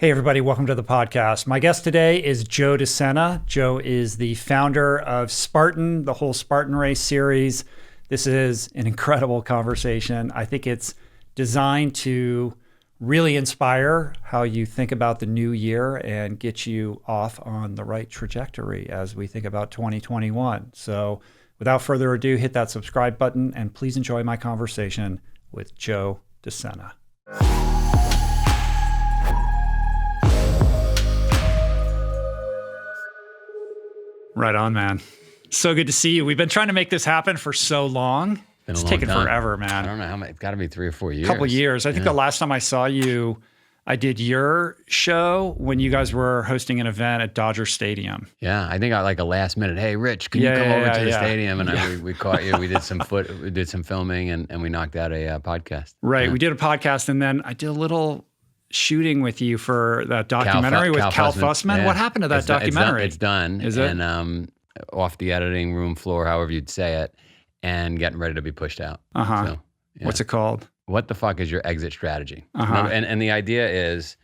Hey, everybody, welcome to the podcast. My guest today is Joe De Sena. Joe is the founder of Spartan, the whole Spartan race series. This is an incredible conversation. I think it's designed to really inspire how you think about the new year and get you off on the right trajectory as we think about 2021. So without further ado, hit that subscribe button and please enjoy my conversation with Joe De Sena. Right on, man. So good to see you. We've been trying to make this happen for so long. It's taken forever, man. I don't know how many. It's got to be 3 or 4 years. A couple years. I think the last time I saw you, I did your show when you guys were hosting an event at Dodger Stadium. Yeah, I think I like a last minute. Hey, Rich, can you come over to the stadium? And we caught you. We did some filming, and we knocked out a podcast. Right. Yeah. We did a podcast, and then I did a little shooting with you for that documentary with Cal Fussman. Yeah. What happened to that documentary? It's done. Is it? And off the editing room floor, however you'd say it, and getting ready to be pushed out. Uh-huh. So, yeah. What's it called? What the fuck is your exit strategy? Uh-huh. And the idea is,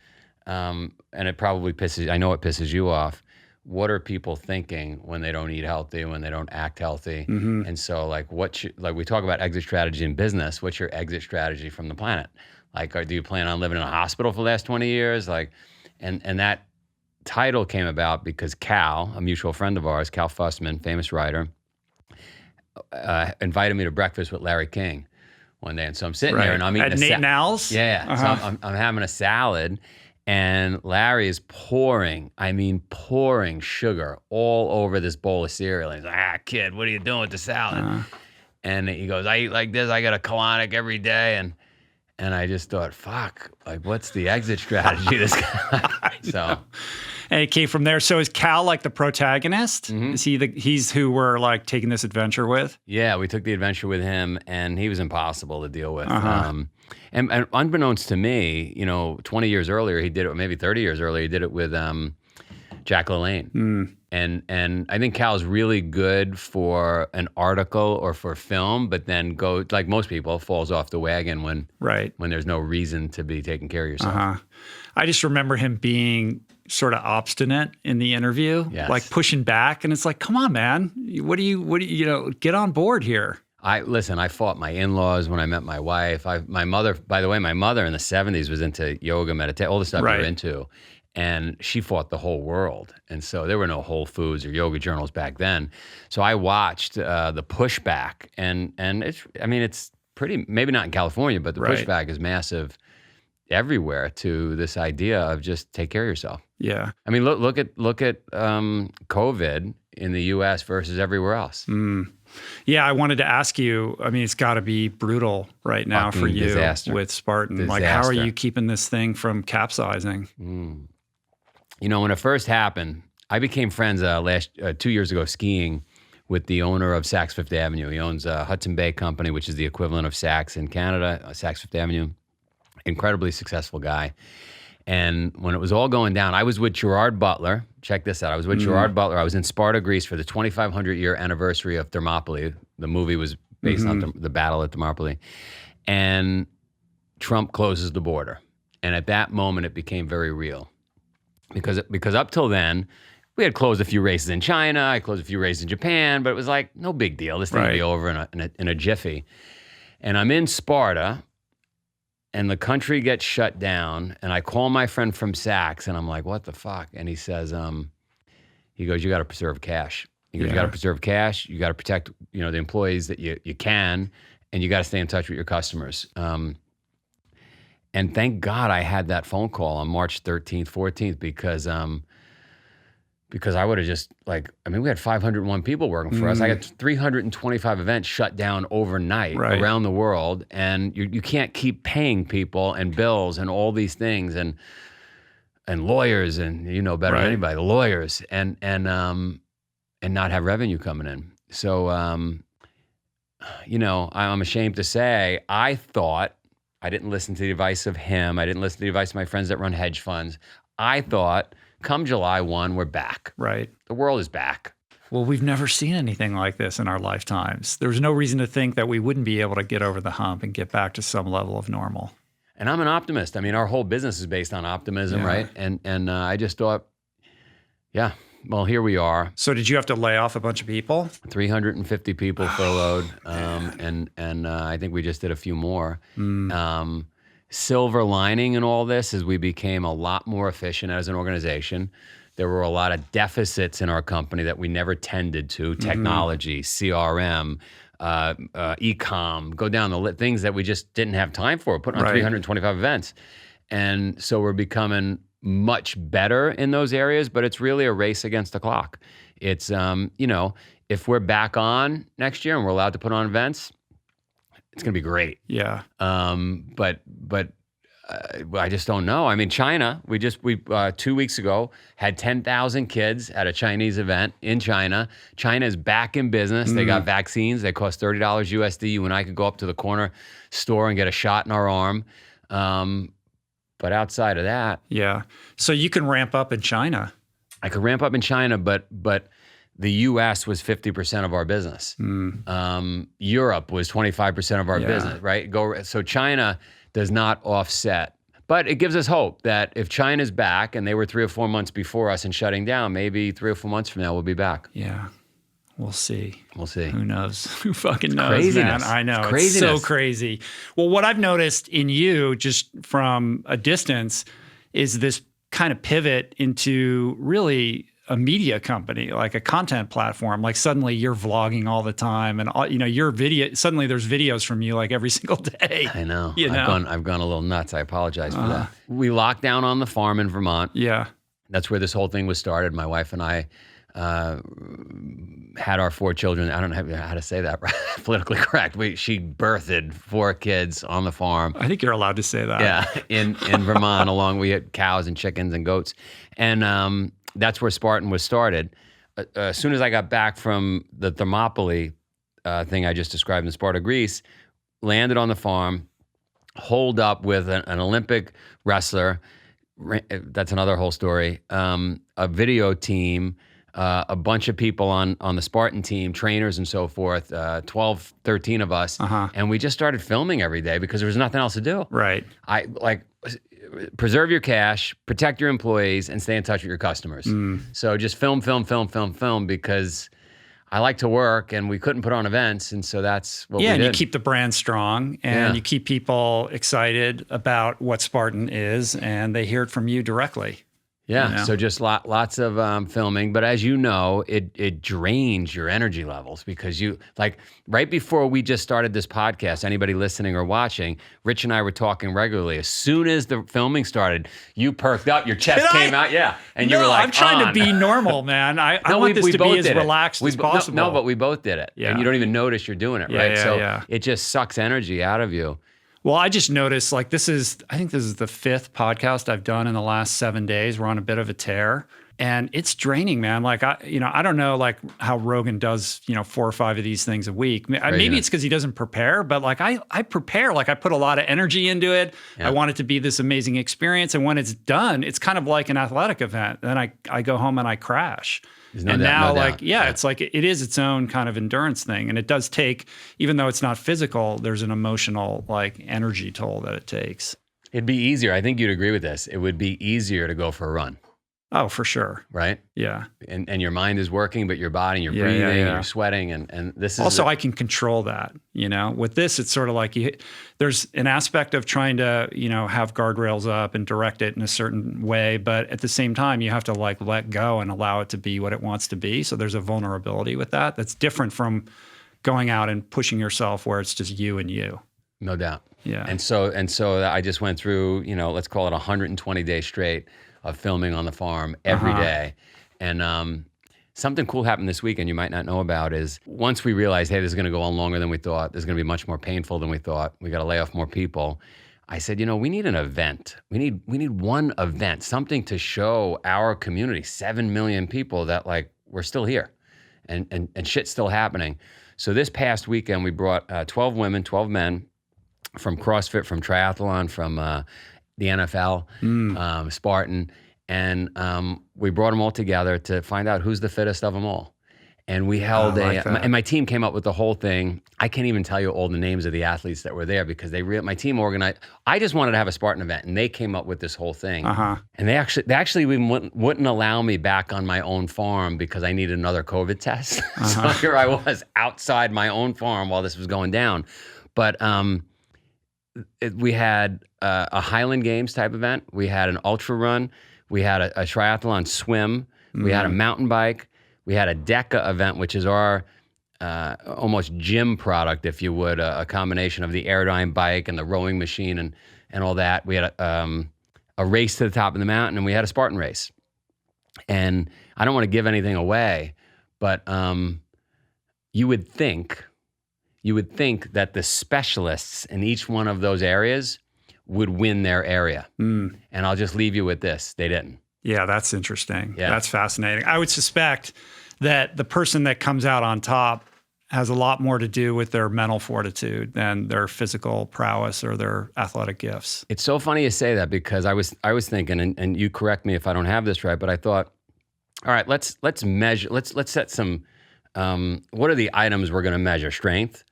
and it probably I know it pisses you off, what are people thinking when they don't eat healthy, when they don't act healthy? Mm-hmm. And so like we talk about exit strategy in business, what's your exit strategy from the planet? Like, do you plan on living in a hospital for the last 20 years? Like, and that title came about because Cal, a mutual friend of ours, Cal Fussman, famous writer, invited me to breakfast with Larry King one day. And so I'm sitting there and I'm eating at Nate Now's? Yeah. Uh-huh. So I'm having a salad and Larry is pouring sugar all over this bowl of cereal. And he's like, kid, what are you doing with the salad? Uh-huh. And he goes, I eat like this. I got a colonic every day. And I just thought, fuck, like, what's the exit strategy this guy? So, and it came from there. So is Cal like the protagonist? Mm-hmm. Is he's who we're like taking this adventure with? Yeah, we took the adventure with him, and he was impossible to deal with. Uh-huh. And unbeknownst to me, 20 years earlier, he did it, maybe 30 years earlier, he did it with Jack LaLanne. Mm. And I think Cal's really good for an article or for film, but then like most people, falls off the wagon when there's no reason to be taking care of yourself. Uh-huh. I just remember him being sort of obstinate in the interview, like pushing back. And it's like, come on, man, what do you get on board here. I fought my in-laws when I met my wife. My mother in the 70s was into yoga, meditation, all the stuff you're into. And she fought the whole world. And so there were no Whole Foods or yoga journals back then. So I watched the pushback. And it's pretty, maybe not in California, but the pushback is massive everywhere to this idea of just take care of yourself. Yeah. I mean, look at COVID in the U.S. versus everywhere else. Mm. Yeah, I wanted to ask you, I mean, it's got to be brutal right now for you with Spartan. Disaster. Like, how are you keeping this thing from capsizing? When it first happened, I became friends 2 years ago skiing with the owner of Saks Fifth Avenue. He owns a Hudson Bay company, which is the equivalent of Saks in Canada, Saks Fifth Avenue. Incredibly successful guy. And when it was all going down, I was with Gerard Butler. Check this out. I was with Gerard Butler. I was in Sparta, Greece for the 2,500-year anniversary of Thermopylae. The movie was based on the battle at Thermopylae. And Trump closes the border. And at that moment, it became very real. Because up till then, we had closed a few races in China. I closed a few races in Japan. But it was like, no big deal. This thing will be over in a jiffy. And I'm in Sparta. And the country gets shut down, and I call my friend from Saks, and I'm like, what the fuck? And he says, he goes, you got to preserve cash. He goes, you got to preserve cash. You got to protect, the employees that you can, and you got to stay in touch with your customers. And thank God I had that phone call on March 13th, 14th, because I would have just we had 501 people working for us. I got 325 events shut down overnight around the world. And you can't keep paying people and bills and all these things and lawyers and better than anybody, the lawyers and not have revenue coming in. So, I'm ashamed to say, I thought, I didn't listen to the advice of him. I didn't listen to the advice of my friends that run hedge funds. I thought, come July 1, we're back. Right. The world is back. Well, we've never seen anything like this in our lifetimes. There's no reason to think that we wouldn't be able to get over the hump and get back to some level of normal. And I'm an optimist. I mean, our whole business is based on optimism, right? And I just thought, yeah, well, here we are. So did you have to lay off a bunch of people? 350 people furloughed, and I think we just did a few more. Silver lining in all this is we became a lot more efficient as an organization. There were a lot of deficits in our company that we never tended to: technology, CRM, e-com, go down the things that we just didn't have time for. We're putting on 325 events. And so we're becoming much better in those areas, but it's really a race against the clock. It's, if we're back on next year and we're allowed to put on events, it's going to be great. Yeah. But I just don't know. I mean, China, we 2 weeks ago had 10,000 kids at a Chinese event in China. China is back in business. They got vaccines. They cost $30 USD. You and I could go up to the corner store and get a shot in our arm. But outside of that. Yeah. So you can ramp up in China. I could ramp up in China, but the U.S. was 50% of our business. Europe was 25% of our business, right? So China does not offset. But it gives us hope that if China's back, and they were 3 or 4 months before us in shutting down, maybe 3 or 4 months from now we'll be back. Yeah. We'll see. We'll see. Who knows? Who fucking knows, craziness. man? I know. It's craziness. It's so crazy. Well, what I've noticed in you just from a distance is this kind of pivot into really a media company, like a content platform. Like suddenly you're vlogging all the time, and your video. Suddenly there's videos from you like every single day. I know. I've gone a little nuts. I apologize for that. We locked down on the farm in Vermont. Yeah, that's where this whole thing was started. My wife and I had our 4 children. I don't know how to say that right. Politically correct. She birthed 4 kids on the farm. I think you're allowed to say that. Yeah, in Vermont. We had cows and chickens and goats, and that's where Spartan was started. As soon as I got back from the Thermopylae thing I just described in Sparta, Greece, landed on the farm, holed up with an Olympic wrestler. That's another whole story. A video team. A bunch of people on the Spartan team, trainers and so forth, 12, 13 of us. And we just started filming every day because there was nothing else to do. Right. Preserve your cash, protect your employees, and stay in touch with your customers. So just film because I like to work and we couldn't put on events. And so that's what we did. Yeah, and you keep the brand strong and you keep people excited about what Spartan is, and they hear it from you directly. Yeah, so just lots of filming. But as you know, it drains your energy levels because right before we just started this podcast, anybody listening or watching, Rich and I were talking regularly. As soon as the filming started, you perked up, your chest came out, and you were like, I'm trying to be normal, man. I want this to be as relaxed as possible. No, but we both did it. Yeah. And you don't even notice you're doing it, right? So it just sucks energy out of you. Well, I just noticed I think this is the 5th podcast I've done in the last 7 days. We're on a bit of a tear, and it's draining, man. Like I don't know like how Rogan does, 4 or 5 of these things a week. Maybe it's because he doesn't prepare, but like I prepare, like I put a lot of energy into it. Yeah. I want it to be this amazing experience. And when it's done, it's kind of like an athletic event. Then I go home and I crash. It's like it is its own kind of endurance thing. And it does take, even though it's not physical, there's an emotional like energy toll that it takes. It'd be easier. I think you'd agree with this. It would be easier to go for a run. Oh, for sure. Right? Yeah. And your mind is working, but your body, you're breathing, and you're sweating, and this is... Also, I can control that, With this, it's sort of like there's an aspect of trying to, have guardrails up and direct it in a certain way, but at the same time, you have to like let go and allow it to be what it wants to be. So there's a vulnerability with that that's different from going out and pushing yourself where it's just you and you. No doubt. Yeah. And so I just went through, let's call it 120 days straight of filming on the farm every day. And something cool happened this weekend you might not know about is once we realized, hey, this is going to go on longer than we thought, this is going to be much more painful than we thought, we got to lay off more people. I said, we need an event. We need one event, something to show our community, 7 million people, that like we're still here and shit's still happening. So this past weekend, we brought 12 women, 12 men from CrossFit, from triathlon, from the NFL, Spartan, and we brought them all together to find out who's the fittest of them all. And we held that. my team came up with the whole thing. I can't even tell you all the names of the athletes that were there because my team organized. I just wanted to have a Spartan event, and they came up with this whole thing. And they actually even wouldn't allow me back on my own farm because I needed another COVID test. So here I was outside my own farm while this was going down. But we had a Highland Games type event. We had an ultra run. We had a triathlon swim. We had a mountain bike. We had a DECA event, which is our almost gym product, if you would, a combination of the Airdyne bike and the rowing machine and all that. We had a race to the top of the mountain, and we had a Spartan race. And I don't want to give anything away, but you would think that the specialists in each one of those areas would win their area. And I'll just leave you with this. They didn't. Yeah, that's interesting. Yeah. That's fascinating. I would suspect that the person that comes out on top has a lot more to do with their mental fortitude than their physical prowess or their athletic gifts. It's so funny you say that because I was thinking, and you correct me if I don't have this right, but I thought, all right, let's measure, let's set some, what are the items we're going to measure? Strength,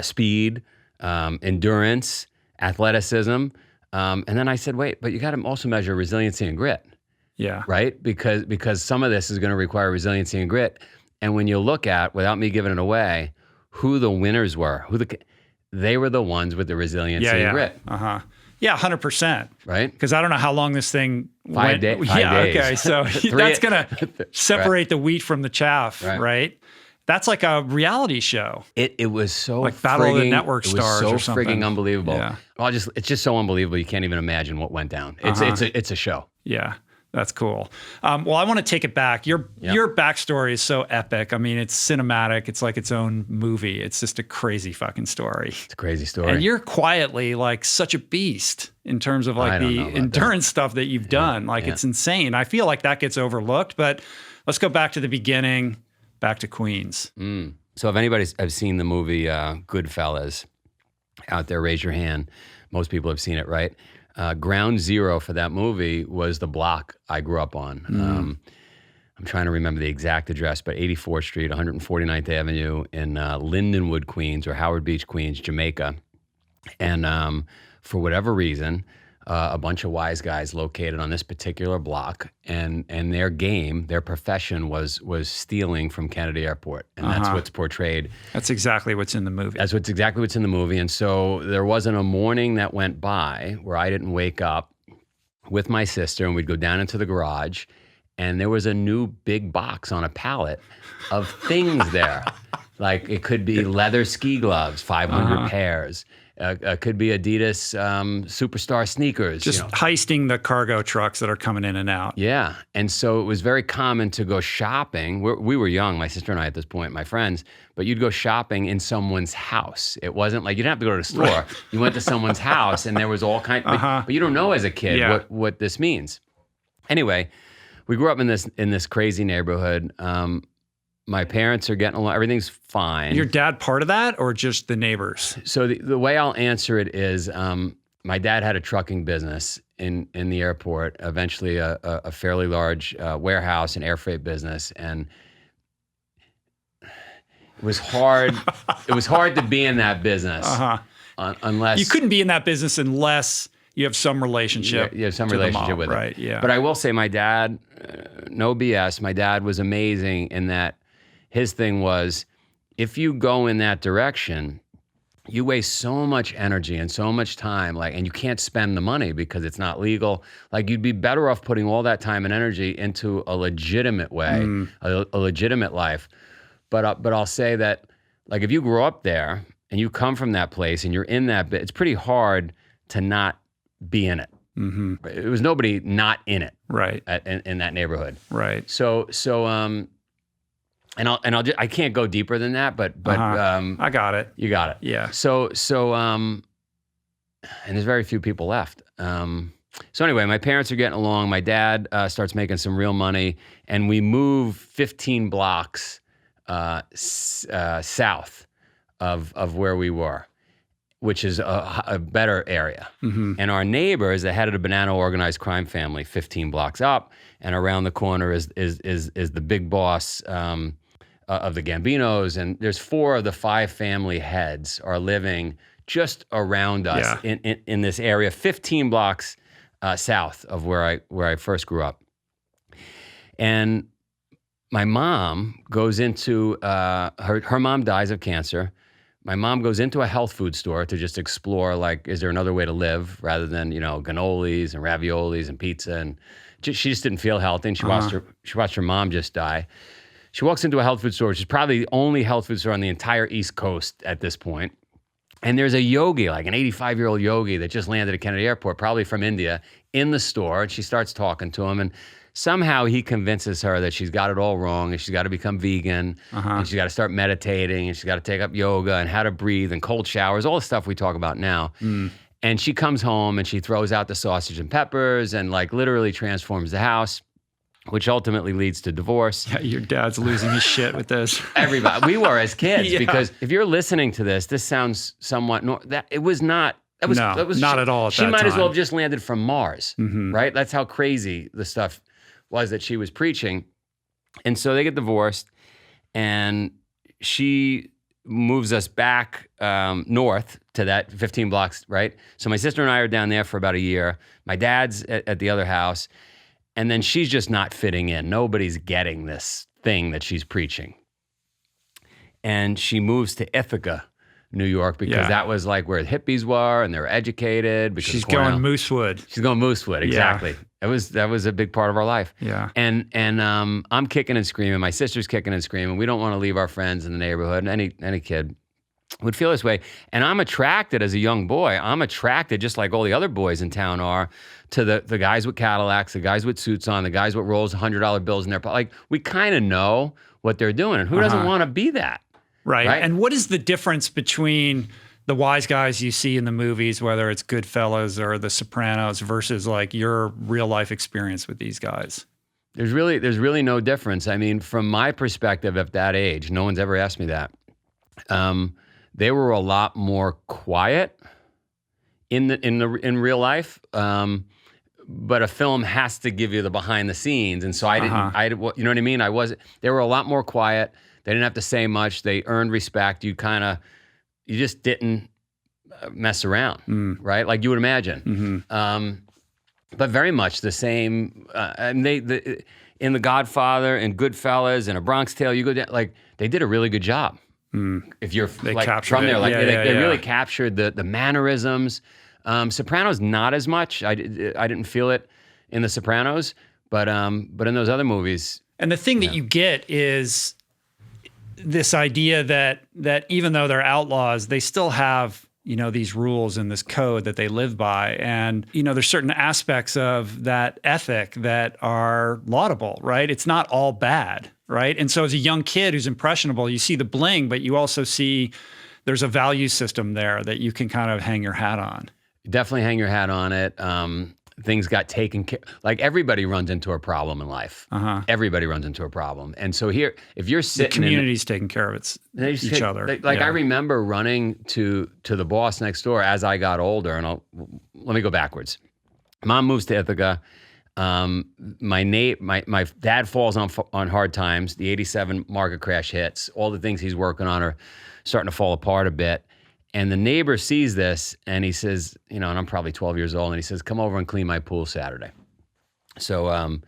speed, endurance, athleticism. And then I said, wait, but you got to also measure resiliency and grit. Yeah. Right? Because some of this is going to require resiliency and grit. And when you look at, without me giving it away, who the winners were, they were the ones with the resiliency and grit. Yeah, 100%. Right? Because I don't know how long this thing went. 5 days. Okay. So that's going to separate the wheat from the chaff, right? That's like a reality show. It was so like Battle of the Network Stars or something. It was so frigging unbelievable. Yeah. Well, it's just so unbelievable. You can't even imagine what went down. It's a show. Yeah. That's cool. Well, I want to take it back. Your backstory is so epic. I mean, it's cinematic. It's like its own movie. It's just a crazy fucking story. It's a crazy story. And you're quietly like such a beast in terms of like the endurance stuff that you've done. Like it's insane. I feel like that gets overlooked, but let's go back to the beginning, back to Queens. So if anybody's seen the movie Goodfellas out there, raise your hand. Most people have seen it, right? Ground zero for that movie was the block I grew up on. I'm trying to remember the exact address, but 84th Street, 149th Avenue in Lindenwood, Queens, or Howard Beach, Queens, Jamaica. And for whatever reason, a bunch of wise guys located on this particular block, and their profession was stealing from Kennedy Airport, and that's what's portrayed. That's exactly what's in the movie. That's exactly what's in the movie. And so there wasn't a morning that went by where I didn't wake up with my sister, and we'd go down into the garage, and there was a new big box on a pallet of things there. Like it could be leather ski gloves, 500 pairs. Could be Adidas Superstar sneakers. Just heisting the cargo trucks that are coming in and out. Yeah. And so it was very common to go shopping. We were young, my sister and I at this point, my friends, but you'd go shopping in someone's house. It wasn't like, you didn't have to go to the store. Right. You went to someone's house and there was all kinds, but you don't know as a kid what this means. Anyway, we grew up in this crazy neighborhood. My parents are getting along. Everything's fine. Your dad part of that or just the neighbors? So the way I'll answer it is my dad had a trucking business in the airport, eventually a fairly large warehouse and air freight business. And it was hard. It was hard to be in that business unless... You couldn't be in that business unless... You have some relationship. You have some relationship with it. Right, yeah. But I will say my dad, no BS, my dad was amazing in that his thing was, if you go in that direction, you waste so much energy and so much time, and you can't spend the money because it's not legal. Like, you'd be better off putting all that time and energy into a legitimate way, a legitimate life. But I'll say that, like, if you grow up there and you come from that place and you're in that bit, it's pretty hard to not be in it. It was nobody not in it, right? In that neighborhood, right? So, I can't go deeper than that, but I got it. You got it, yeah. So, and there's very few people left. So anyway, my parents are getting along. My dad starts making some real money, and we move 15 blocks south of where we were, which is a better area. And our neighbor is the head of the Banana Organized Crime family, 15 blocks up, and around the corner is the big boss, of the Gambinos, and there's 4 of the 5 family heads are living just around us in this area, 15 blocks south of where I first grew up. And my mom goes into her mom dies of cancer. My mom goes into a health food store to just explore, like, is there another way to live rather than, cannolis and raviolis and pizza? And she just didn't feel healthy, and she watched her mom just die. She walks into a health food store, which is probably the only health food store on the entire East Coast at this point. And there's a yogi, like an 85-year-old yogi that just landed at Kennedy Airport, probably from India, in the store. And she starts talking to him. And somehow he convinces her that she's got it all wrong and she's got to become vegan and she's got to start meditating and she's got to take up yoga and how to breathe and cold showers, all the stuff we talk about now. And she comes home and she throws out the sausage and peppers and like literally transforms the house, which ultimately leads to divorce. Yeah, your dad's losing his shit with this. Everybody. We were as kids because if you're listening to this sounds somewhat, it was not. That was not at all at that time. She might as well have time. just landed from Mars, right? That's how crazy the stuff was that she was preaching. And so they get divorced and she moves us back north to that 15 blocks, right? So my sister and I are down there for about a year. My dad's at the other house. And then she's just not fitting in. Nobody's getting this thing that she's preaching. And she moves to Ithaca, New York, because that was like where the hippies were and they were educated. Because she's going Moosewood. She's going Moosewood, exactly. Yeah. That was a big part of our life. Yeah. And I'm kicking and screaming. My sister's kicking and screaming. We don't want to leave our friends in the neighborhood. Any kid would feel this way. And I'm attracted as a young boy. I'm attracted, just like all the other boys in town are, to the guys with Cadillacs, the guys with suits on, the guys with rolls of $100 bills in their pocket. Like, we kind of know what they're doing. And who doesn't want to be that? Right. And what is the difference between the wise guys you see in the movies, whether it's Goodfellas or The Sopranos, versus like your real life experience with these guys? There's really no difference. I mean, from my perspective at that age, no one's ever asked me that. They were a lot more quiet in real life. But a film has to give you the behind the scenes. And so you know what I mean? They were a lot more quiet. They didn't have to say much. They earned respect. You just didn't mess around, right? Like you would imagine. But very much the same. And in The Godfather and Goodfellas and A Bronx Tale, you go down, like they did a really good job. If you're like from there, like they really captured the mannerisms. Sopranos, not as much. I didn't feel it in The Sopranos, but in those other movies. And the thing that you get is this idea that even though they're outlaws, they still have, these rules and this code that they live by. And, there's certain aspects of that ethic that are laudable, right? It's not all bad, right? And so as a young kid who's impressionable, you see the bling, but you also see there's a value system there that you can kind of hang your hat on. Definitely hang your hat on it. Things got taken care. Like everybody runs into a problem in life. Everybody runs into a problem, and so here, if you're sitting, the community's taking care of each other. I remember running to the boss next door as I got older, and let me go backwards. Mom moves to Ithaca. My dad falls on hard times. The '87 market crash hits. All the things he's working on are starting to fall apart a bit. And the neighbor sees this and he says, and I'm probably 12 years old, and he says, come over and clean my pool Saturday. So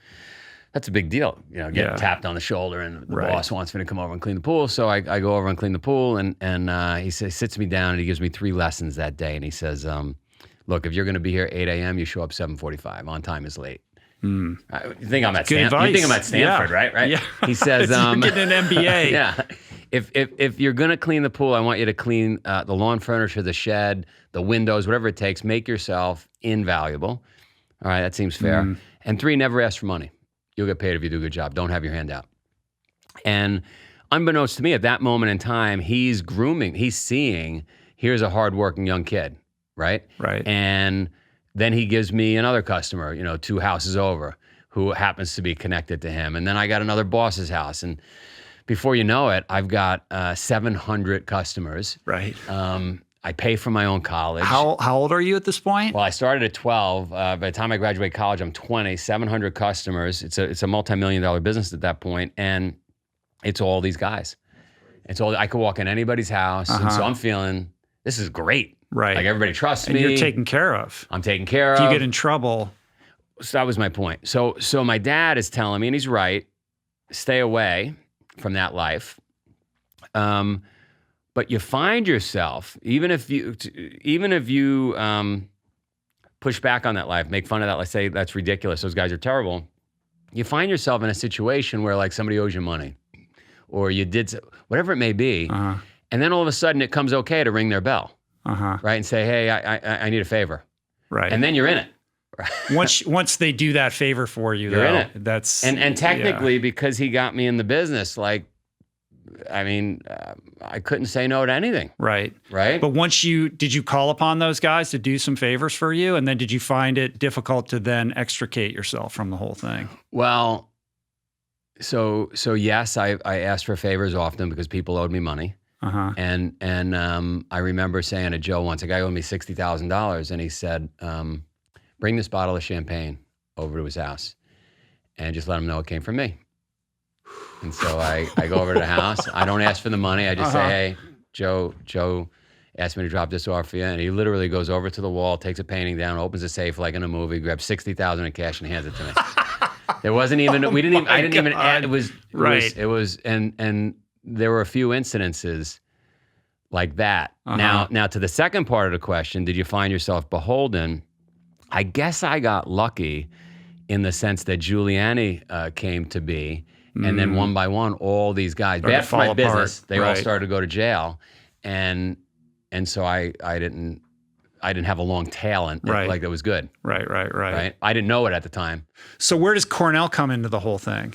that's a big deal, getting tapped on the shoulder and the boss wants me to come over and clean the pool. So I go over and clean the pool and he sits me down and he gives me 3 lessons that day. And he says, look, if you're going to be here 8 a.m., you show up 7:45. On time is late. You think I'm at Stanford, right? Yeah. He says, you're getting an MBA. Yeah. If you're going to clean the pool, I want you to clean the lawn furniture, the shed, the windows, whatever it takes. Make yourself invaluable. All right, that seems fair. And 3, never ask for money. You'll get paid if you do a good job. Don't have your hand out. And unbeknownst to me, at that moment in time, he's seeing, here's a hardworking young kid, right? Right. And then he gives me another customer, 2 houses over, who happens to be connected to him. And then I got another boss's house. And before you know it, I've got 700 customers. Right. I pay for my own college. How old are you at this point? Well, I started at 12. By the time I graduate college, I'm 20. 700 customers. It's a multi-million-dollar business at that point. And it's all these guys. It's all, I could walk in anybody's house. And so I'm feeling, this is great. Right. Like everybody trusts and me. you're taken care of. I'm taken care If of. you get in trouble. So that was my point. So my dad is telling me, and he's right, stay away from that life. But you find yourself, even if you push back on that life, make fun of that, like say that's ridiculous, those guys are terrible, you find yourself in a situation where like somebody owes you money or you did, whatever it may be, and then all of a sudden it comes okay to ring their bell, right? And say, hey, I need a favor. Right. And then you're in it. Once they do that favor for you, you're though, in it. that's... And technically, because he got me in the business, like, I mean, I couldn't say no to anything. Right. Right. But did you call upon those guys to do some favors for you? And then did you find it difficult to then extricate yourself from the whole thing? Well, so yes, I asked for favors often because people owed me money. And I remember saying to Joe once, a guy owed me $60,000 and he said, bring this bottle of champagne over to his house and just let him know it came from me. And so I go over to the house. I don't ask for the money. I just say, hey, Joe asked me to drop this off for you. And he literally goes over to the wall, takes a painting down, opens a safe like in a movie, grabs $60,000 in cash and hands it to me. There wasn't even, I didn't even add, it was, and there were a few incidences like that. Now to the second part of the question, did you find yourself beholden? I guess I got lucky in the sense that Giuliani came to be. And then one by one, all these guys, bad for my business, they all started to go to jail. And so I didn't have a long tail and like that was good. Right. I didn't know it at the time. So where does Cornell come into the whole thing?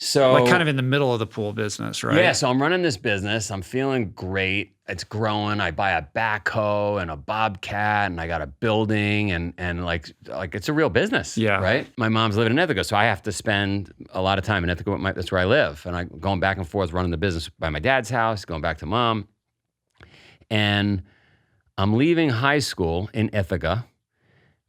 So like kind of in the middle of the pool business, right? Yeah, so I'm running this business. I'm feeling great. It's growing. I buy a backhoe and a bobcat and I got a building and like it's a real business, right? My mom's living in Ithaca, so I have to spend a lot of time in Ithaca. That's where I live. And I'm going back and forth running the business by my dad's house, going back to mom. And I'm leaving high school in Ithaca,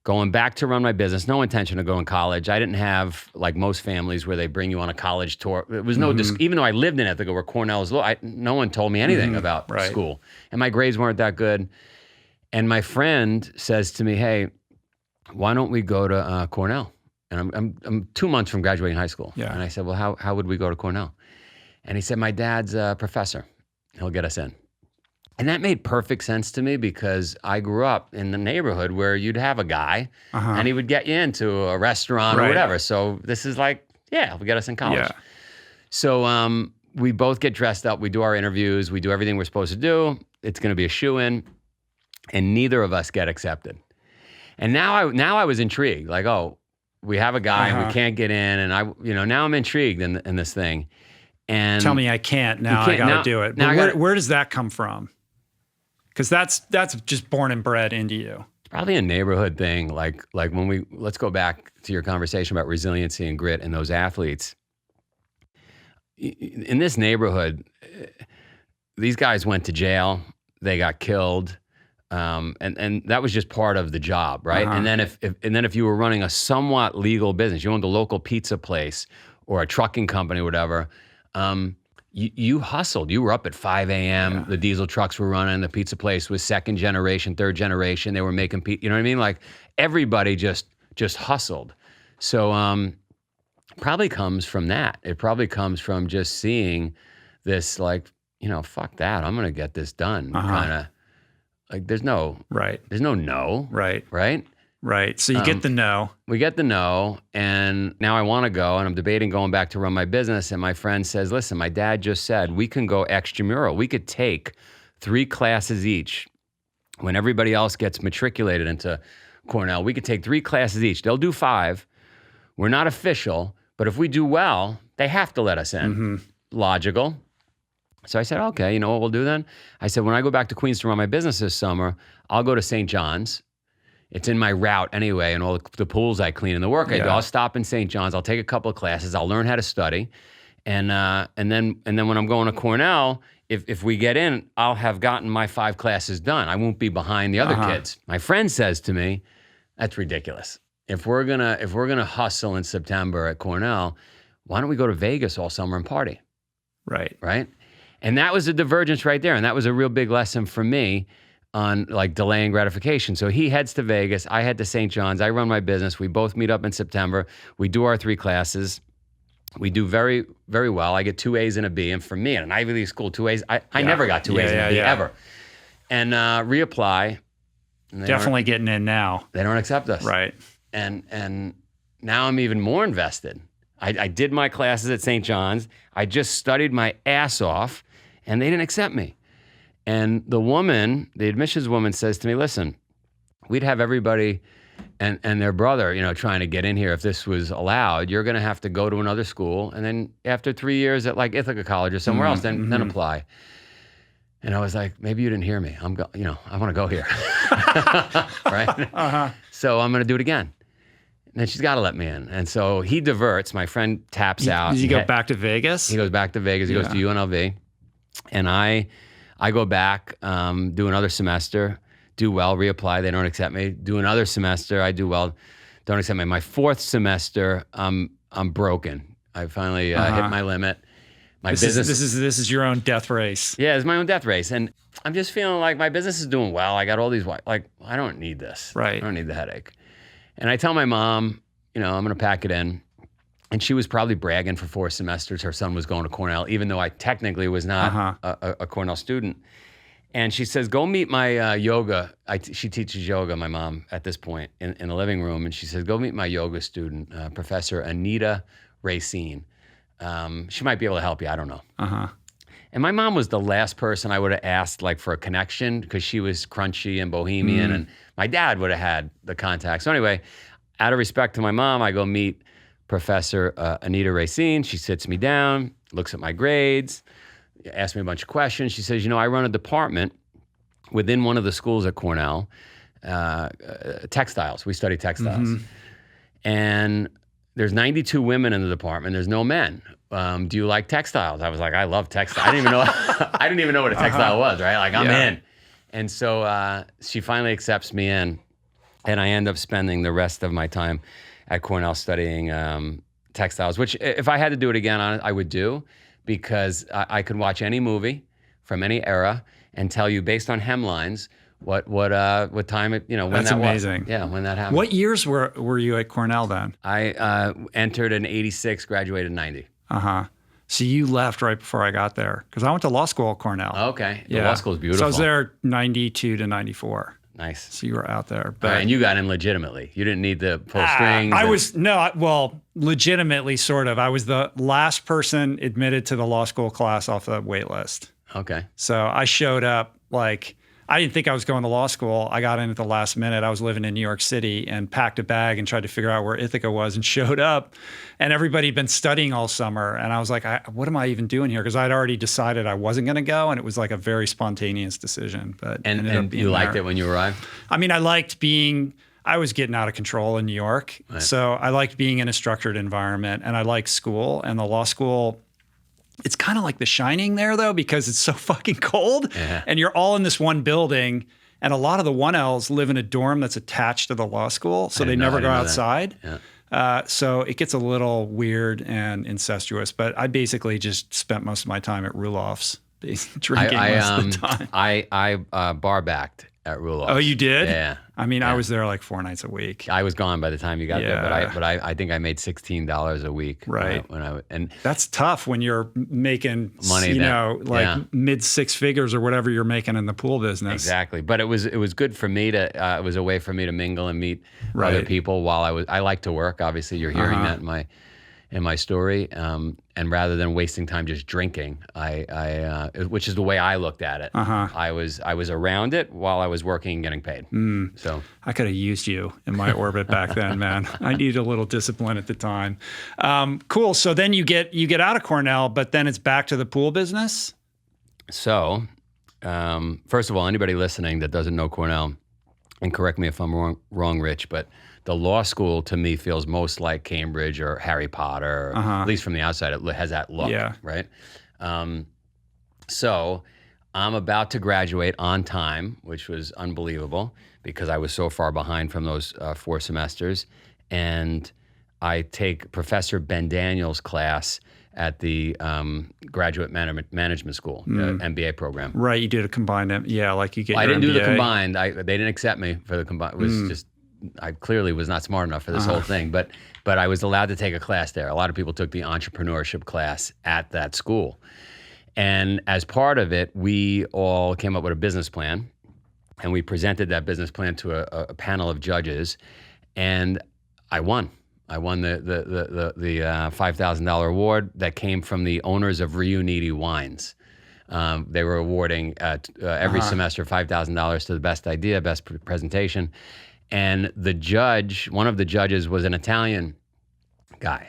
going back to run my business, no intention of going to college. I didn't have, like most families, where they bring you on a college tour. It was no, even though I lived in Ithaca where Cornell is, no one told me anything about school. And my grades weren't that good. And my friend says to me, hey, why don't we go to Cornell? And I'm 2 months from graduating high school. Yeah. And I said, well, how would we go to Cornell? And he said, my dad's a professor. He'll get us in. And that made perfect sense to me because I grew up in the neighborhood where you'd have a guy and he would get you into a restaurant or whatever. So this is like, yeah, we get us in college. Yeah. So we both get dressed up. We do our interviews. We do everything we're supposed to do. It's going to be a shoo-in. And neither of us get accepted. And now I was intrigued. Like, oh, we have a guy and we can't get in. And now I'm intrigued in this thing. And tell me I can't. Now I got to do it. But where does that come from? Because that's just born and bred into you. Probably a neighborhood thing. Like when let's go back to your conversation about resiliency and grit and those athletes. In this neighborhood, these guys went to jail. They got killed. And that was just part of the job, right? And then if you were running a somewhat legal business, you owned a local pizza place or a trucking company or whatever, you hustled. You were up at 5 a.m. Yeah. The diesel trucks were running. The pizza place was second generation, third generation. They were making pizza. You know what I mean? Like everybody just hustled. So probably comes from that. It probably comes from just seeing this like, fuck that. I'm going to get this done. Kind of like there's no no. Right. So you get the no. We get the no, and now I want to go, and I'm debating going back to run my business, and my friend says, listen, my dad just said we can go extramural. We could take 3 classes each. When everybody else gets matriculated into Cornell, we could take 3 classes each. They'll do 5. We're not official, but if we do well, they have to let us in. Logical. So I said, okay, you know what we'll do then? I said, when I go back to Queens to run my business this summer, I'll go to St. John's. It's in my route anyway, and all the pools I clean and the work I do. I'll stop in St. John's. I'll take a couple of classes. I'll learn how to study, and then when I'm going to Cornell, if we get in, I'll have gotten my 5 classes done. I won't be behind the other kids. My friend says to me, "That's ridiculous. If we're gonna hustle in September at Cornell, why don't we go to Vegas all summer and party?" Right. Right. And that was a divergence right there. And that was a real big lesson for me on like delaying gratification. So he heads to Vegas. I head to St. John's. I run my business. We both meet up in September. We do our 3 classes. We do very, very well. I get 2 A's and a B. And for me, at an Ivy League school, 2 A's, I never got 2 A's and a B ever. And reapply. And definitely getting in now. They don't accept us. Right. And now I'm even more invested. I did my classes at St. John's. I just studied my ass off, and they didn't accept me. And the woman, the admissions woman, says to me, listen, we'd have everybody and their brother, trying to get in here if this was allowed. You're going to have to go to another school, and then after 3 years at like Ithaca College or somewhere else, then apply. And I was like, maybe you didn't hear me. I want to go here, right? So I'm going to do it again. And then she's got to let me in. And so he diverts. My friend taps out. Does he go back to Vegas? He goes back to Vegas. He goes to UNLV. And I go back, do another semester, do well, reapply. They don't accept me. Do another semester. I do well, don't accept me. My 4th semester, I'm broken. I finally hit my limit. This is your own death race. Yeah, it's my own death race. And I'm just feeling like my business is doing well. I got all these, I don't need this. Right. I don't need the headache. And I tell my mom, I'm going to pack it in. And she was probably bragging for 4 semesters. Her son was going to Cornell, even though I technically was not a Cornell student. And she says, go meet my yoga. She teaches yoga, my mom, at this point in the living room. And she says, go meet my yoga student, Professor Anita Racine. She might be able to help you. I don't know. And my mom was the last person I would have asked like for a connection because she was crunchy and bohemian, and my dad would have had the contact. So anyway, out of respect to my mom, I go meet Professor Anita Racine. She sits me down, looks at my grades, asks me a bunch of questions. She says, I run a department within one of the schools at Cornell, textiles. We study textiles. And there's 92 women in the department. There's no men. Do you like textiles? I was like, I love textiles. I didn't even know what a textile was, right? Like, I'm in. And so she finally accepts me in, and I end up spending the rest of my time at Cornell studying textiles, which if I had to do it again, I would do, because I could watch any movie from any era and tell you based on hemlines what time it, when That's that amazing. was. Yeah, when that happened. What years were you at Cornell then? I entered in 86, graduated in 90. So you left right before I got there, because I went to law school at Cornell. Okay. The law school is beautiful. So I was there 92 to 94. Nice. So you were out there. But, and you got in legitimately. You didn't need to pull strings. Legitimately, sort of. I was the last person admitted to the law school class off the wait list. Okay. So I showed up I didn't think I was going to law school. I got in at the last minute. I was living in New York City and packed a bag and tried to figure out where Ithaca was and showed up. And everybody had been studying all summer. And I was like, what am I even doing here? Because I'd already decided I wasn't going to go. And it was like a very spontaneous decision. But and you liked it when you arrived? I mean, I was getting out of control in New York. Right. So I liked being in a structured environment, and I liked school. And the law school, it's kind of like The Shining there, though, because it's so fucking cold, and you're all in this one building, and a lot of the 1Ls live in a dorm that's attached to the law school, so they never go outside. So it gets a little weird and incestuous, but I basically just spent most of my time at Rulof's, drinking most of the time. I bar backed at Rulof's. Oh, you did? Yeah. I mean, I was there like 4 nights a week. I was gone by the time you got there, but I think I made $16 a week. Right. And that's tough when you're making money, mid 6 figures or whatever you're making in the pool business. Exactly. But it was good for me to it was a way for me to mingle and meet other people while I like to work. Obviously, you're hearing that in my story. And rather than wasting time just drinking, which is the way I looked at it. I was around it while I was working and getting paid. So I could have used you in my orbit back then, man. I needed a little discipline at the time. Cool. So then you get out of Cornell, but then it's back to the pool business. So, first of all, anybody listening that doesn't know Cornell, and correct me if I'm wrong, Rich, but the law school to me feels most like Cambridge or Harry Potter, at least from the outside. It has that look, right? So I'm about to graduate on time, which was unbelievable because I was so far behind from those 4 semesters. And I take Professor Ben Daniels' class at the Graduate Management School, MBA program. Right, you did a combined, like you get Well, I your didn't do the MBA. combined. They didn't accept me for the combined. It was just, I clearly was not smart enough for this whole thing. But I was allowed to take a class there. A lot of people took the entrepreneurship class at that school. And as part of it, we all came up with a business plan. And we presented that business plan to a panel of judges. And I won. I won the $5,000 award that came from the owners of Riuniti Wines. They were awarding every semester $5,000 to the best idea, best presentation. And the judge, one of the judges was an Italian guy.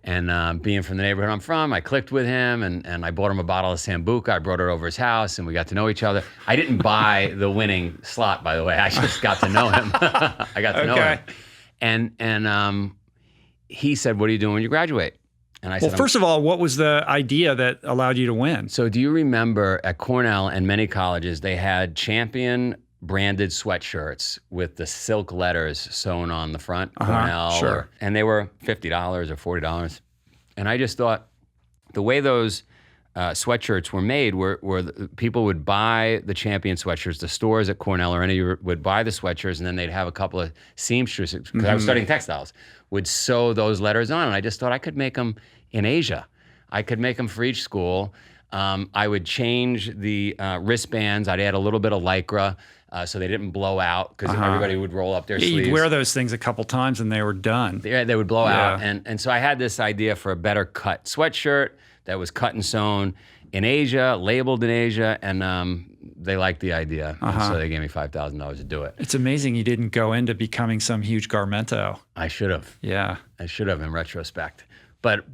And being from the neighborhood I'm from, I clicked with him and I bought him a bottle of Sambuca. I brought it over his house and we got to know each other. I didn't buy the winning slot, by the way. I just got to know him. I got to know him. And he said, "What are you doing when you graduate?" And I said, first of all, what was the idea that allowed you to win? So do you remember at Cornell and many colleges, they had Champion branded sweatshirts with the silk letters sewn on the front, Cornell, sure. And they were $50 or $40. And I just thought the way those sweatshirts were made were people would buy the Champion sweatshirts, the stores at Cornell or any would buy the sweatshirts, and then they'd have a couple of seamstresses, because I was studying textiles, would sew those letters on. And I just thought I could make them in Asia. I could make them for each school. I would change the wristbands. I'd add a little bit of Lycra so they didn't blow out, because everybody would roll up their sleeves. You'd wear those things a couple times and they were done. They would blow out. And so I had this idea for a better cut sweatshirt that was cut and sewn in Asia, labeled in Asia, and they liked the idea. And so they gave me $5,000 to do it. It's amazing you didn't go into becoming some huge garmento. I should have. Yeah. I should have in retrospect. But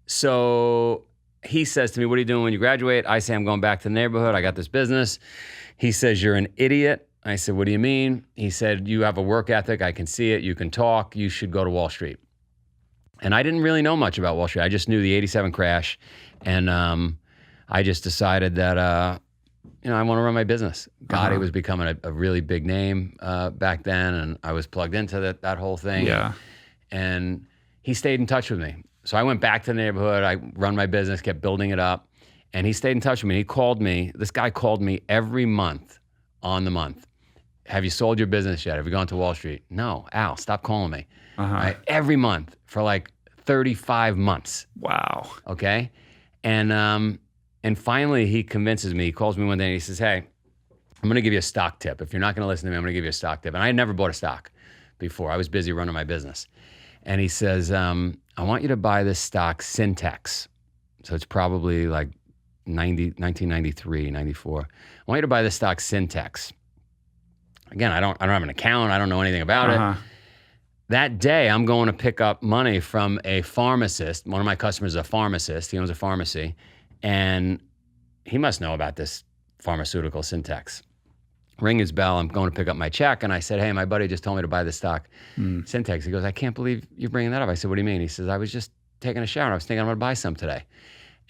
so he says to me, "What are you doing when you graduate?" I say, "I'm going back to the neighborhood. I got this business." He says, "You're an idiot." I said, "What do you mean?" He said, "You have a work ethic. I can see it. You can talk. You should go to Wallstreet." And I didn't really know much about Wall Street. I just knew the '87 crash. And I just decided that, I want to run my business. Gotti was becoming a really big name back then. And I was plugged into that whole thing. Yeah. And he stayed in touch with me. So I went back to the neighborhood. I run my business, kept building it up. And he stayed in touch with me. He called me. This guy called me every month on the month. "Have you sold your business yet? Have you gone to Wall Street?" "No, Al, stop calling me." Right? Every month for like 35 months. Wow. Okay. And finally he convinces me. He calls me one day and he says, "Hey, I'm going to give you a stock tip. If you're not going to listen to me, I'm going to give you a stock tip." And I had never bought a stock before. I was busy running my business. And he says, "I want you to buy this stock, Syntex." So it's probably like 1993, 94. "I want you to buy this stock, Syntex." Again, I don't have an account. I don't know anything about it. That day, I'm going to pick up money from a pharmacist. One of my customers is a pharmacist. He owns a pharmacy. And he must know about this pharmaceutical, Syntex. Ring his bell. I'm going to pick up my check. And I said, "Hey, my buddy just told me to buy this stock, Syntex." He goes, "I can't believe you're bringing that up." I said, "What do you mean?" He says, "I was just taking a shower. I was thinking I'm going to buy some today."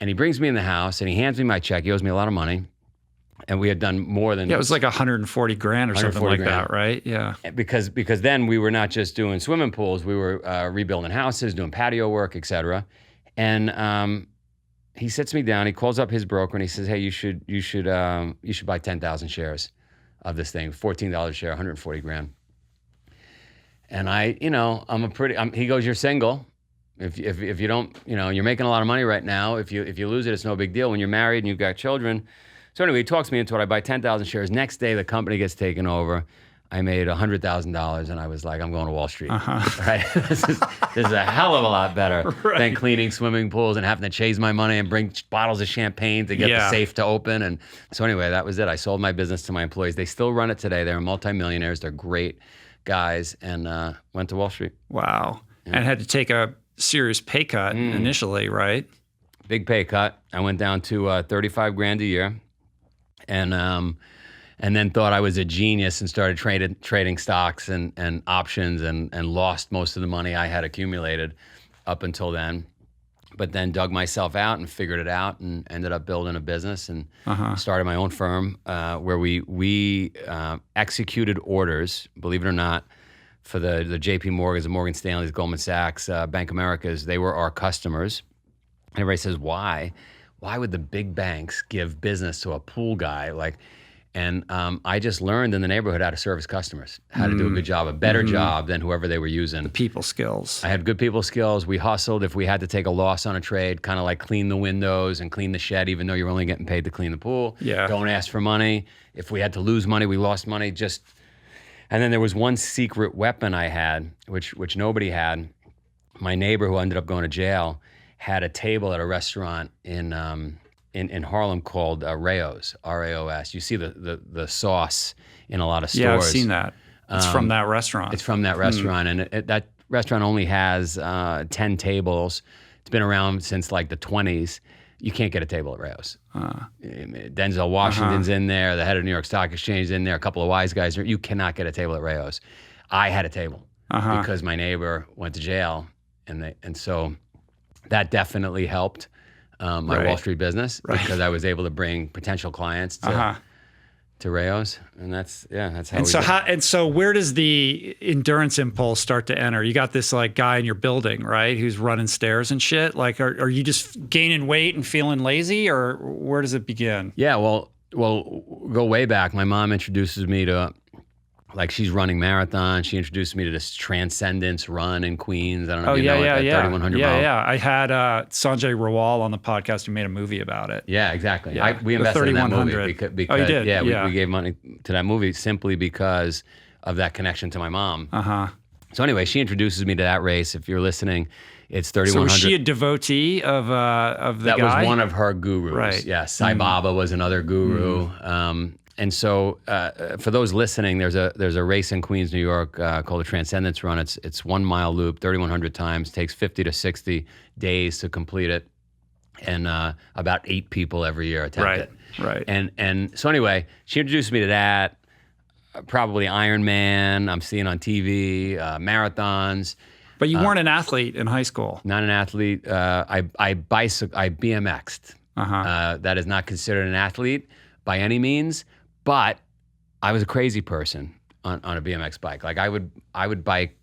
And he brings me in the house and he hands me my check. He owes me a lot of money. And we had done more than... Yeah, it was like 140 grand or something like that, right? Yeah. Because then we were not just doing swimming pools. We were rebuilding houses, doing patio work, et cetera. And he sits me down. He calls up his broker and he says, "Hey, you should buy 10,000 shares of this thing, $14 a share, 140 grand." And he goes, "You're single. If you don't, you're making a lot of money right now. If you lose it, it's no big deal. When you're married and you've got children." So anyway, he talks me into it. I buy 10,000 shares. Next day, the company gets taken over. I made $100,000, and I was like, "I'm going to Wall Street." Right? This is a hell of a lot better than cleaning swimming pools and having to chase my money and bring bottles of champagne to get the safe to open. And so anyway, that was it. I sold my business to my employees. They still run it today. They're multimillionaires. They're great guys, and went to Wall Street. Wow. Yeah. And had to take a serious pay cut initially, right? Big pay cut. I went down to 35 grand a year. And then thought I was a genius and started trading stocks and options and lost most of the money I had accumulated up until then. But then dug myself out and figured it out and ended up building a business and started my own firm where we executed orders, believe it or not, for the JP Morgans, the Morgan Stanleys, Goldman Sachs, Bank Americas. They were our customers. Everybody says, why? Why would the big banks give business to a pool guy? And I just learned in the neighborhood how to service customers, how to do a good job, a better job than whoever they were using. The people skills. I had good people skills. We hustled if we had to take a loss on a trade, kind of like clean the windows and clean the shed, even though you're only getting paid to clean the pool. Yeah. Don't ask for money. If we had to lose money, we lost money. And then there was one secret weapon I had, which nobody had. My neighbor, who ended up going to jail, had a table at a restaurant in Harlem called Rao's, R-A-O-S. You see the sauce in a lot of stores. Yeah, I've seen that. It's from that restaurant. It's from that restaurant, and that restaurant only has 10 tables. It's been around since like the 20s. You can't get a table at Rao's. Denzel Washington's in there, the head of New York Stock Exchange is in there, a couple of wise guys. You cannot get a table at Rao's. I had a table because my neighbor went to jail, and so that definitely helped my Wall Street business because I was able to bring potential clients to Rao's, and that's how. And so where does the endurance impulse start to enter? You got this like guy in your building, right, who's running stairs and shit. Like, are you just gaining weight and feeling lazy, or where does it begin? Yeah, well, go way back. My mom introduces me to. Like, she's running marathons. She introduced me to this Transcendence run in Queens. I don't know if you know it, that 3,100 mile. Yeah. I had Sanjay Rawal on the podcast who made a movie about it. Yeah, exactly. Yeah. We invested in that movie because you did? We gave money to that movie simply because of that connection to my mom. So anyway, she introduces me to that race. If you're listening, it's 3,100. So was she a devotee of the guy? That was one of her gurus. Right. Yeah, Sai Baba was another guru. And so, for those listening, there's a race in Queens, New York, called the Transcendence Run. It's 1 mile loop, 3,100 times. Takes 50 to 60 days to complete it, and about 8 people every year attempt it. Right. And so anyway, she introduced me to that. Probably Ironman. I'm seeing on TV, marathons. But you weren't an athlete in high school. Not an athlete. I BMX'd. That is not considered an athlete by any means. But I was a crazy person on a BMX bike. Like I would bike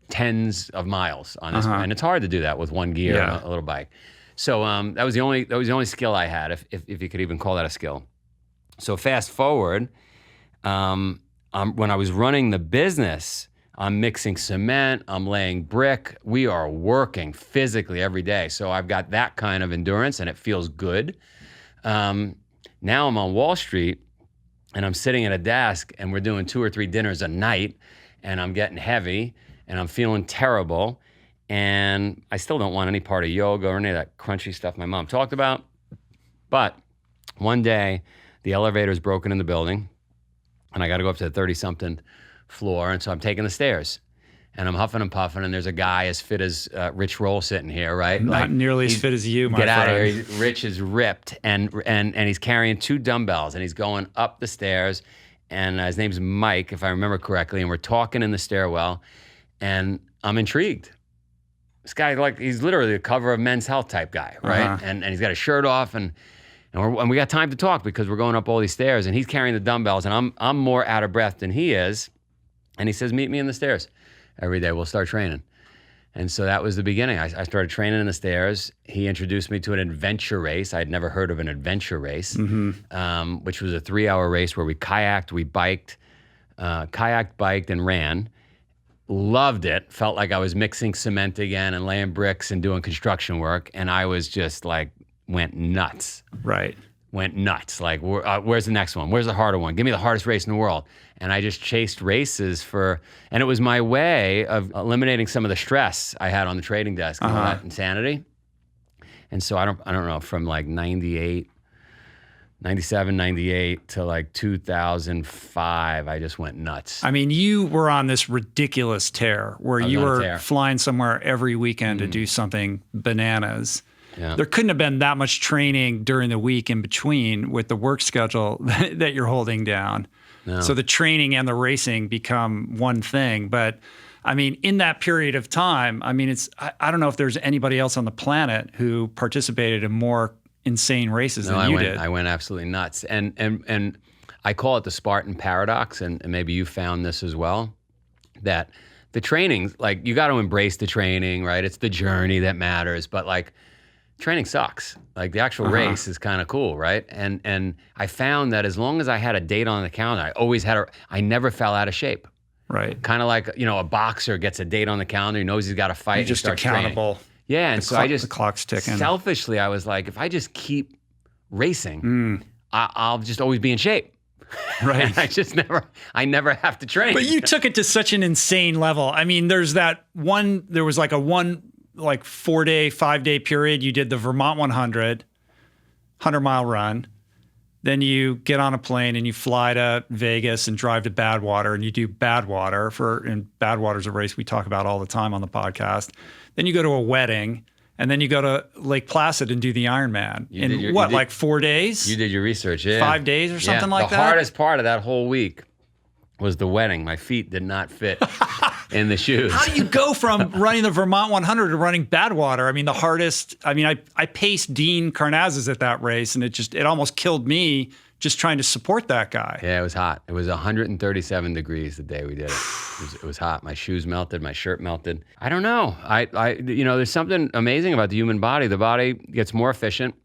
tens of miles on this, and it's hard to do that with one gear on a little bike. So that was the only skill I had, if you could even call that a skill. So fast forward, when I was running the business, I'm mixing cement, I'm laying brick. We are working physically every day. So I've got that kind of endurance, and it feels good. Now I'm on Wall Street. And I'm sitting at a desk, and we're doing 2 or 3 dinners a night, and I'm getting heavy, and I'm feeling terrible, and I still don't want any part of yoga or any of that crunchy stuff my mom talked about. But one day, the elevator's broken in the building, and I got to go up to the 30-something floor, and so I'm taking the stairs. And I'm huffing and puffing, and there's a guy as fit as Rich Roll sitting here, right? Not nearly as fit as you, my friend. Get out of here. Rich is ripped, and he's carrying 2 dumbbells, and he's going up the stairs, and his name's Mike, if I remember correctly, and we're talking in the stairwell, and I'm intrigued. This guy, like, he's literally the cover of Men's Health type guy, right? And he's got his shirt off, and we got time to talk because we're going up all these stairs, and he's carrying the dumbbells, and I'm more out of breath than he is, and he says, meet me in the stairs. Every day we'll start training. And so that was the beginning. I started training in the stairs. He introduced me to an adventure race. I had never heard of an adventure race, which was a 3-hour race where we kayaked, we biked, biked, and ran. Loved it. Felt like I was mixing cement again and laying bricks and doing construction work. And I was just like, went nuts. Right. Went nuts. Like, where's the next one? Where's the harder one? Give me the hardest race in the world. And I just chased races and it was my way of eliminating some of the stress I had on the trading desk and all that insanity. And so I don't know, from like 97, 98 to like 2005, I just went nuts. I mean, you were on this ridiculous tear where you were flying somewhere every weekend to do something bananas. Yeah. There couldn't have been that much training during the week in between with the work schedule that you're holding down. No. So the training and the racing become one thing. But I mean, in that period of time, I mean, I don't know if there's anybody else on the planet who participated in more insane races than you did. I went absolutely nuts. And I call it the Spartan paradox, and maybe you found this as well, that the training, like you got to embrace the training, right? It's the journey that matters, but like training sucks. Like the actual race is kind of cool, right? And I found that as long as I had a date on the calendar, I never fell out of shape. Right. Kind of like, a boxer gets a date on the calendar, he knows he's got to fight. You're just accountable. Training. Yeah, and the clock's ticking. Selfishly, I was like, if I just keep racing, I'll just always be in shape. Right. I never have to train. But you took it to such an insane level. I mean, there was like a 4-day, 5-day period. You did the Vermont 100-mile run. Then you get on a plane and you fly to Vegas and drive to Badwater, and you do Badwater and Badwater's a race we talk about all the time on the podcast. Then you go to a wedding. And then you go to Lake Placid and do the Ironman like 4 days? You did your research, yeah. 5 days or something like that? The hardest part of that whole week was the wedding. My feet did not fit in the shoes. How do you go from running the Vermont 100 to running Badwater? I mean, I paced Dean Karnazes at that race, and it almost killed me just trying to support that guy. Yeah, it was hot. It was 137 degrees the day we did it. It was hot. My shoes melted. My shirt melted. I don't know. There's something amazing about the human body. The body gets more efficient.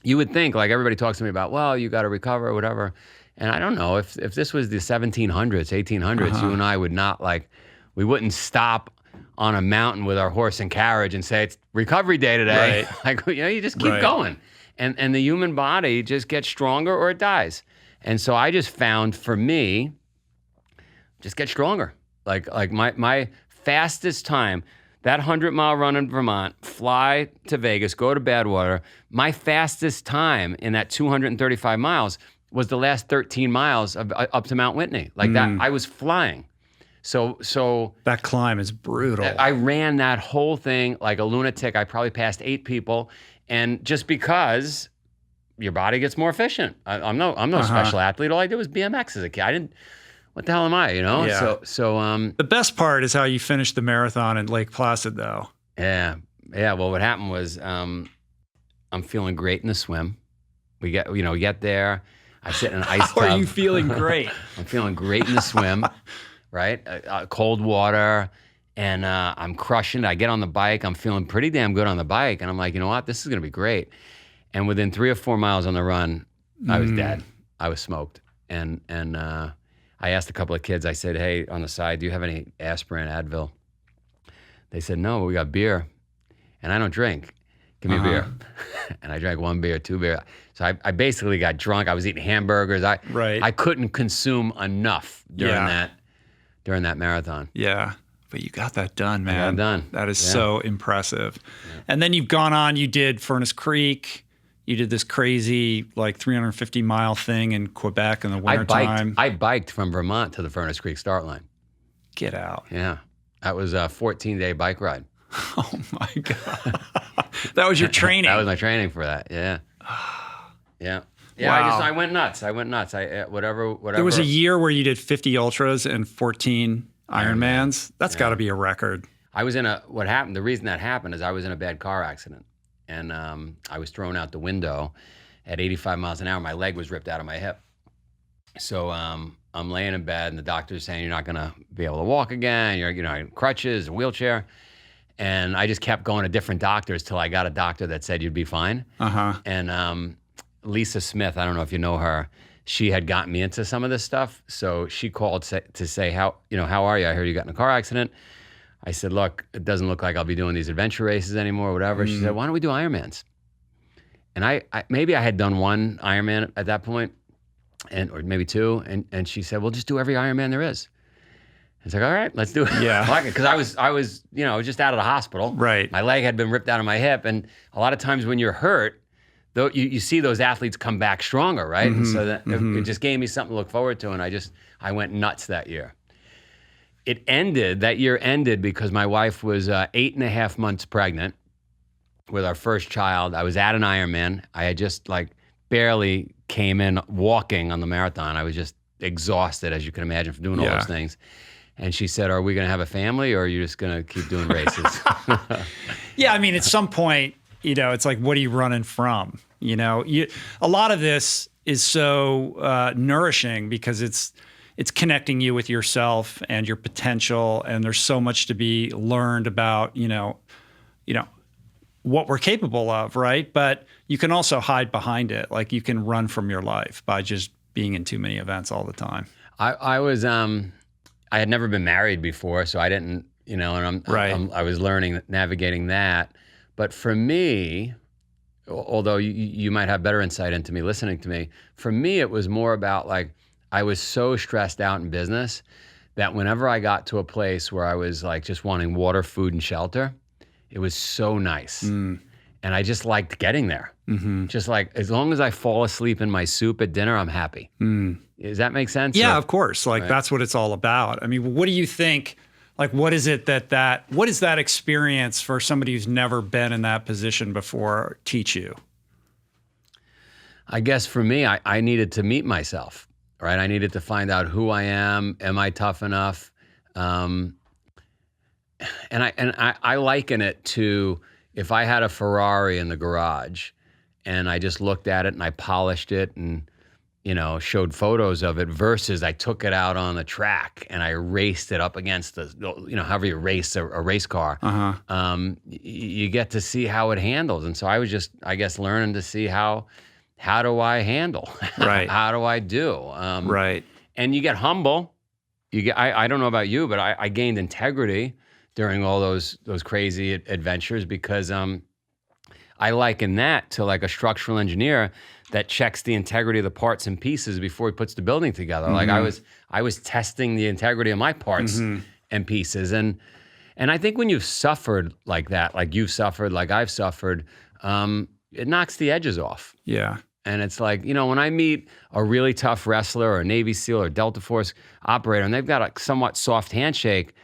You would think, like everybody talks to me about, well, you got to recover or whatever. And I don't know, if this was the 1700s, 1800s, you and I would not we wouldn't stop on a mountain with our horse and carriage and say, it's recovery day today. Right. You just keep going. And the human body just gets stronger or it dies. And so I just found, for me, just get stronger. Like my fastest time, that 100-mile run in Vermont, fly to Vegas, go to Badwater, my fastest time in that 235 miles was the last 13 miles up to Mount Whitney. Like that, I was flying. So that climb is brutal. I ran that whole thing like a lunatic. I probably passed 8 people. And just because your body gets more efficient. I'm no special athlete. All I did was BMX as a kid. What the hell am I, Yeah. So the best part is how you finished the marathon in Lake Placid, though. Yeah. Well, what happened was I'm feeling great in the swim. We get there. I sit in an ice tub. How are you feeling great? I'm feeling great in the swim, right? Cold water. And I'm crushing it. I get on the bike. I'm feeling pretty damn good on the bike. And I'm like, you know what? This is going to be great. And within 3 or 4 miles on the run, I was dead. I was smoked. And I asked a couple of kids, I said, hey, on the side, do you have any aspirin, Advil? They said, no, we got beer. And I don't drink. Give me a beer. And I drank 1 beer, 2 beer. So I basically got drunk. I was eating hamburgers. I couldn't consume enough during that marathon. Yeah. But you got that done, man. I got it done. That is so impressive. Yeah. And then you've gone on, you did Furnace Creek. You did this crazy 350-mile thing in Quebec in the wintertime. I biked from Vermont to the Furnace Creek start line. Get out. Yeah. That was a 14-day bike ride. Oh, my God. That was your training. That was my training for that, yeah. Yeah. Wow. I went nuts. Whatever. There was a year where you did 50 ultras and 14 Ironmans. That's got to be a record. The reason that happened is I was in a bad car accident, and I was thrown out the window at 85 miles an hour. My leg was ripped out of my hip. So I'm laying in bed, and the doctor's saying, you're not going to be able to walk again. You're crutches, a wheelchair. And I just kept going to different doctors till I got a doctor that said you'd be fine. And Lisa Smith, I don't know if you know her, she had gotten me into some of this stuff. So she called to say, how are you? I heard you got in a car accident. I said, look, it doesn't look like I'll be doing these adventure races anymore, whatever. She said, why don't we do Ironmans? And I maybe I had done 1 Ironman at that point, or maybe 2. And she said, well, just do every Ironman there is. It's like, all right, let's do it. Yeah. Because I was just out of the hospital. Right. My leg had been ripped out of my hip. And a lot of times when you're hurt, though, you see those athletes come back stronger, right? And so it just gave me something to look forward to. And I went nuts that year. That year ended because my wife was 8.5 months pregnant with our first child. I was at an Ironman. I had just barely came in walking on the marathon. I was just exhausted, as you can imagine, from doing all those things. And she said, are we going to have a family, or are you just going to keep doing races? Yeah, I mean, at some point, it's like, what are you running from? A lot of this is so nourishing because it's it's connecting you with yourself and your potential. And there's so much to be learned about, what we're capable of, right? But you can also hide behind it. Like you can run from your life by just being in too many events all the time. I was I had never been married before, so I didn't, and I was learning navigating that. But for me, although you might have better insight into me listening to me, for me it was more about like I was so stressed out in business that whenever I got to a place where I was like just wanting water, food, and shelter, it was so nice. And I just liked getting there. Mm-hmm. Just like, as long as I fall asleep in my soup at dinner, I'm happy. Does that make sense? Yeah, of course. Like, that's what it's all about. I mean, what do you think, like, what is it what is that experience for somebody who's never been in that position before teach you? I guess for me, I needed to meet myself, right? I needed to find out who I am. Am I tough enough? And I liken it to if I had a Ferrari in the garage and I just looked at it and I polished it and, showed photos of it versus I took it out on the track and I raced it up against however you race a race car, you get to see how it handles. And so I was just, I guess, learning to see how do I handle? Right. How do I do? Right. And you get humble. I don't know about you, but I gained integrity during all those crazy adventures because I liken that to like a structural engineer that checks the integrity of the parts and pieces before he puts the building together. Mm-hmm. Like I was testing the integrity of my parts and pieces. And I think when you've suffered like that, like you've suffered, like I've suffered, it knocks the edges off. Yeah. And it's like, when I meet a really tough wrestler or a Navy SEAL or Delta Force operator and they've got a somewhat soft handshake,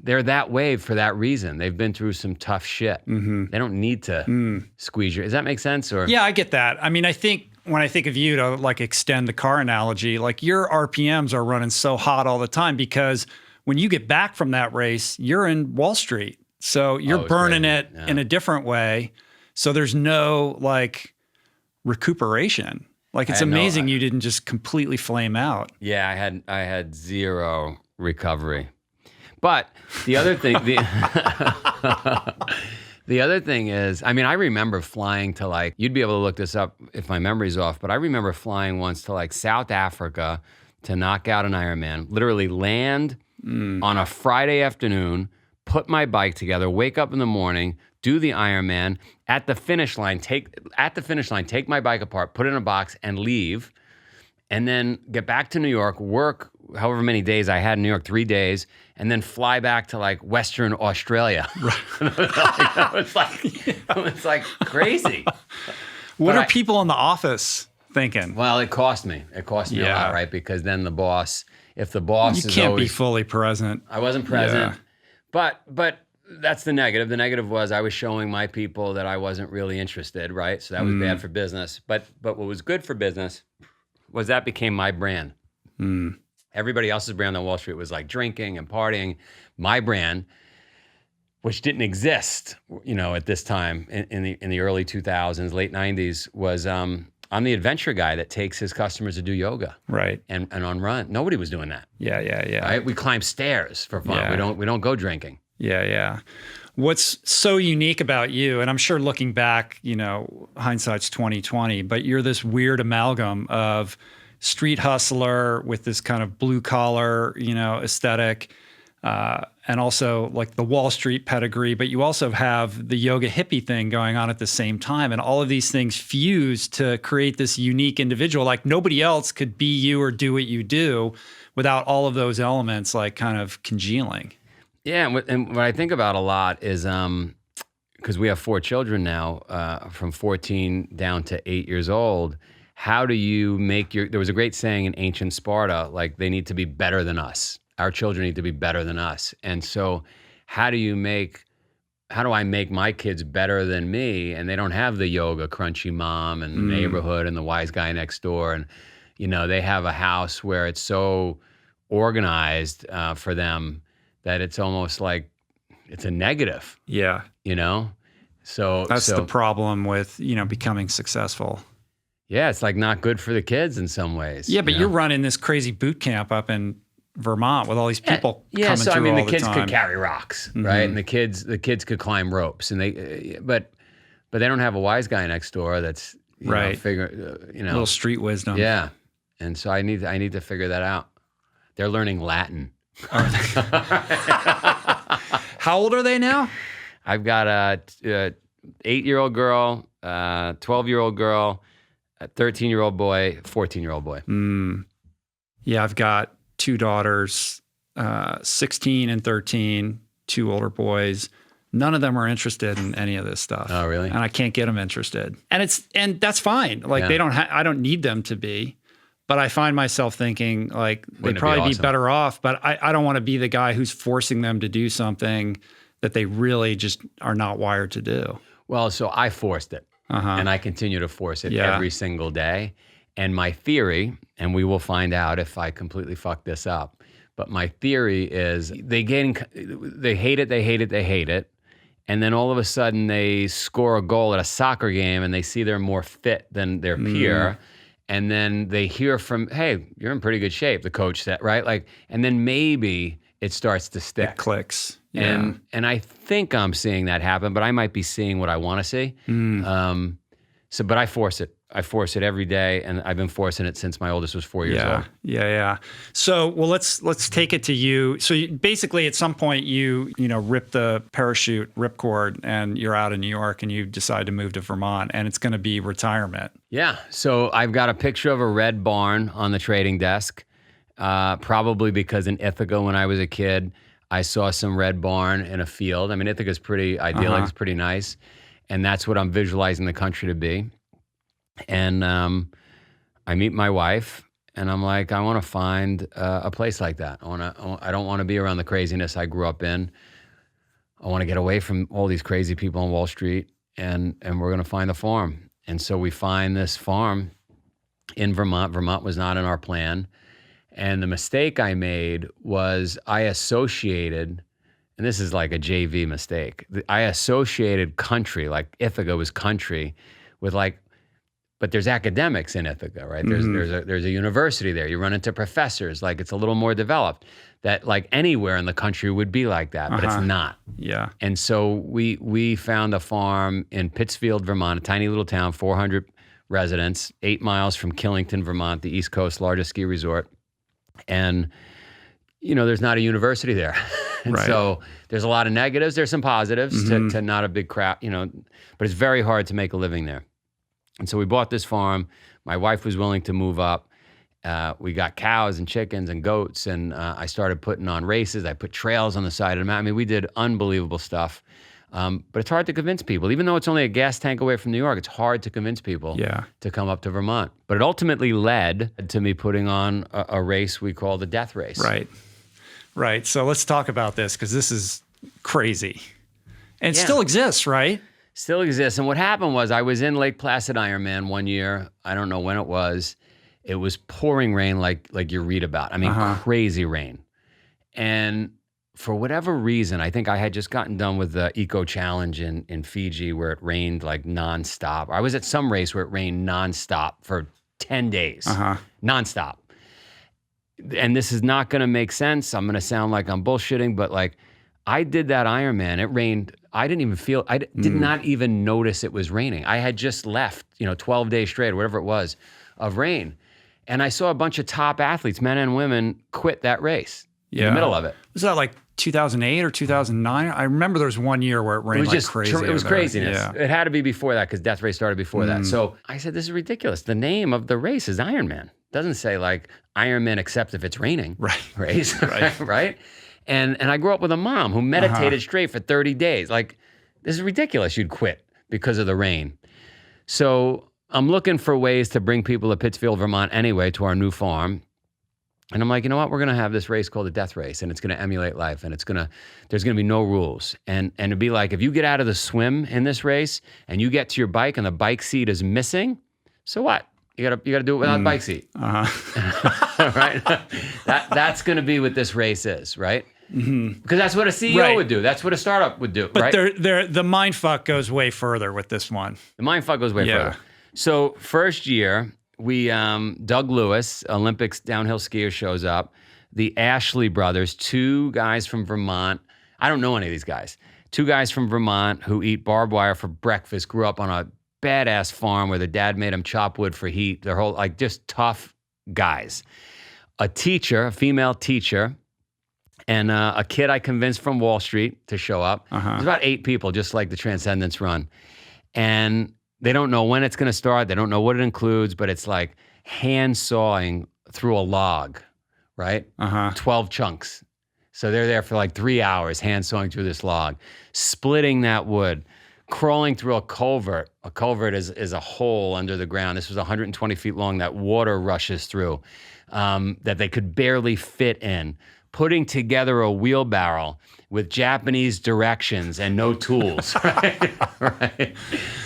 they're that way for that reason. They've been through some tough shit. Mm-hmm. They don't need to squeeze you. Does that make sense? Or yeah, I get that. I mean, I think when I think of you, to like extend the car analogy, like your RPMs are running so hot all the time because when you get back from that race, you're in Wallstreet. So you're burning it in a different way. So there's no like recuperation. Like it's amazing you didn't just completely flame out. Yeah, I had zero recovery. But the other thing, the other thing is, I mean, I remember flying to like, you'd be able to look this up if my memory's off, but I remember flying once to like South Africa to knock out an Ironman, literally land on a Friday afternoon, put my bike together, wake up in the morning, do the Ironman, at the finish line, take my bike apart, put it in a box and leave, and then get back to New York, work however many days I had in New York, 3 days, and then fly back to like Western Australia. It was like crazy. What are people in the office thinking? Well, it cost me. It cost me a lot, right? Because then the boss, if the boss you is can't always, be fully present. I wasn't present. Yeah. But that's the negative. The negative was I was showing my people that I wasn't really interested, right? So that was bad for business. But what was good for business was that became my brand. Everybody else's brand on Wall Street was like drinking and partying. My brand, which didn't exist, at this time in the early 2000s, late 90s, was I'm the adventure guy that takes his customers to do yoga, right? And on run. Nobody was doing that. Yeah. Right? We climb stairs for fun. Yeah. We don't go drinking. Yeah. What's so unique about you, and I'm sure looking back, hindsight's 2020, but you're this weird amalgam of street hustler with this kind of blue collar, aesthetic, and also like the Wall Street pedigree, but you also have the yoga hippie thing going on at the same time. And all of these things fuse to create this unique individual. Like nobody else could be you or do what you do without all of those elements, like kind of congealing. Yeah. And what I think about a lot is, because we have 4 children now, from 14 down to 8 years old. How do you make there was a great saying in ancient Sparta, like they need to be better than us. Our children need to be better than us. And so how do I make my kids better than me? And they don't have the yoga crunchy mom and the neighborhood and the wise guy next door. And, they have a house where it's so organized for them that it's almost like it's a negative. Yeah. So that's the problem with, becoming successful. Yeah, it's like not good for the kids in some ways. Yeah, but you're running this crazy boot camp up in Vermont with all these people coming so I through mean, all the kids time. could carry rocks, right? And the kids could climb ropes, and but they don't have a wise guy next door that's little street wisdom. Yeah, and so I need to figure that out. They're learning Latin. How old are they now? I've got a 8-year-old girl, 12-year-old girl, a 13-year-old boy, 14-year-old boy. Yeah, I've got 2 daughters, 16 and 13, 2 older boys. None of them are interested in any of this stuff. Oh, really? And I can't get them interested. And that's fine. Like they don't. I don't need them to be. But I find myself thinking like they'd probably be better off. But I don't want to be the guy who's forcing them to do something that they really just are not wired to do. Well, so I forced it, and I continue to force it every single day. And my theory, and we will find out if I completely fuck this up, but my theory is they hate it. And then all of a sudden they score a goal at a soccer game and they see they're more fit than their peer. And then they hear from, hey, you're in pretty good shape, the coach said, right? Like, and then maybe it starts to stick. It clicks. Yeah. And I think I'm seeing that happen, but I might be seeing what I want to see. But I force it. I force it every day, and I've been forcing it since my oldest was 4 years old. Yeah. So, well, let's take it to you. So, basically, at some point, you rip the parachute ripcord, and you're out in New York, and you decide to move to Vermont, and it's going to be retirement. Yeah. So I've got a picture of a red barn on the trading desk, probably because in Ithaca, when I was a kid, I saw some red barn in a field. I mean, Ithaca's pretty idyllic, it's pretty nice, and that's what I'm visualizing the country to be. And I meet my wife, and I'm like, I want to find a place like that. I don't want to be around the craziness I grew up in. I want to get away from all these crazy people on Wall Street, and we're going to find a farm. And so we find this farm in Vermont. Vermont was not in our plan. And the mistake I made was I associated, and this is like a JV mistake, I associated country, like Ithaca was country, with like, but there's academics in Ithaca, right? There's a university there. You run into professors, like it's a little more developed. That like anywhere in the country would be like that, but it's not. Yeah. And so we found a farm in Pittsfield, Vermont, a tiny little town, 400 residents, 8 miles from Killington, Vermont, the East Coast largest ski resort. And there's not a university there. And so there's a lot of negatives. There's some positives to not a big crowd, but it's very hard to make a living there. And so we bought this farm. My wife was willing to move up. We got cows and chickens and goats, and I started putting on races. I put trails on the side of the mountain. I mean, we did unbelievable stuff. But it's hard to convince people. Even though it's only a gas tank away from New York, it's hard to convince people to come up to Vermont. But it ultimately led to me putting on a race we call the Death Race. Right. So let's talk about this, because this is crazy. And it still exists, right? Still exists. And what happened was I was in Lake Placid Ironman one year. I don't know when it was. It was pouring rain like you read about. I mean, crazy rain. And for whatever reason, I think I had just gotten done with the Eco Challenge in Fiji where it rained like nonstop. I was at some race where it rained nonstop for 10 days. Nonstop. And this is not going to make sense. I'm going to sound like I'm bullshitting, but like I did that Ironman. It rained. I did not even notice it was raining. I had just left, 12 days straight, or whatever it was, of rain. And I saw a bunch of top athletes, men and women, quit that race in the middle of it. Was that like 2008 or 2009? I remember there was one year where it rained crazy. It was craziness. Yeah. It had to be before that because Death Race started before that. So I said, this is ridiculous. The name of the race is Ironman. It doesn't say like Ironman except if it's raining. Race. Right? And I grew up with a mom who meditated straight for 30 days. Like, this is ridiculous. You'd quit because of the rain. So I'm looking for ways to bring people to Pittsfield, Vermont anyway, to our new farm. And I'm like, you know what? We're going to have this race called the Death Race, and it's going to emulate life, and there's going to be no rules. And it'd be like, if you get out of the swim in this race and you get to your bike and the bike seat is missing, so what? You gotta do it without a bike seat. Right? That's going to be what this race is, right? Because that's what a CEO would do. That's what a startup would do, but right? the mind fuck goes way further with this one. The mind fuck goes way further. So first year, we Doug Lewis, Olympics downhill skier, shows up. The Ashley brothers, two guys from Vermont. I don't know any of these guys. Two guys from Vermont who eat barbed wire for breakfast, grew up on a badass farm where their dad made them chop wood for heat. Their whole, like, just tough guys. A teacher, a female teacher, and a kid I convinced from Wallstreet to show up. There's about 8 people, just like the Transcendence Run. And they don't know when it's going to start. They don't know what it includes, but it's like hand sawing through a log, right? 12 chunks. So they're there for like 3 hours, hand sawing through this log, splitting that wood, crawling through a culvert. A culvert is a hole under the ground. This was 120 feet long that water rushes through, that they could barely fit in. Putting together a wheelbarrow with Japanese directions and no tools, right? Right.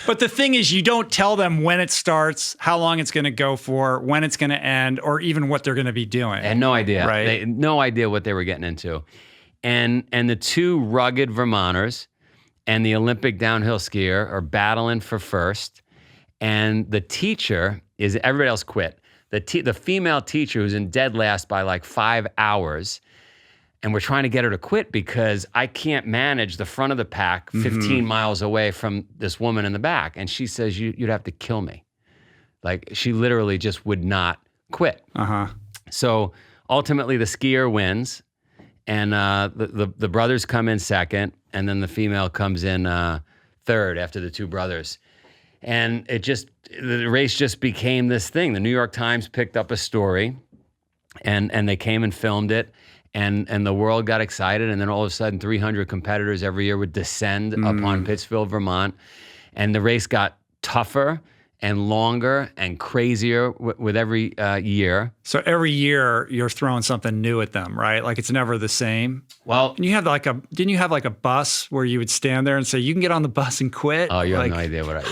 But the thing is, you don't tell them when it starts, how long it's going to go for, when it's going to end, or even what they're going to be doing. And no idea. Right. They had no idea what they were getting into. And the two rugged Vermonters and the Olympic downhill skier are battling for first. And the teacher everybody else quit. The female teacher who's in dead last by like 5 hours. And we're trying to get her to quit because I can't manage the front of the pack 15 miles away from this woman in the back. And she says, you'd have to kill me. Like, she literally just would not quit. So ultimately the skier wins, and the brothers come in second, and then the female comes in third after the two brothers. And the race just became this thing. The New York Times picked up a story, and they came and filmed it. And the world got excited, and then all of a sudden 300 competitors every year would descend upon Pittsfield, Vermont. And the race got tougher and longer and crazier with every year. So every year you're throwing something new at them, right? Like, it's never the same. Well, and didn't you have like a bus where you would stand there and say, you can get on the bus and quit? Oh, you have no idea what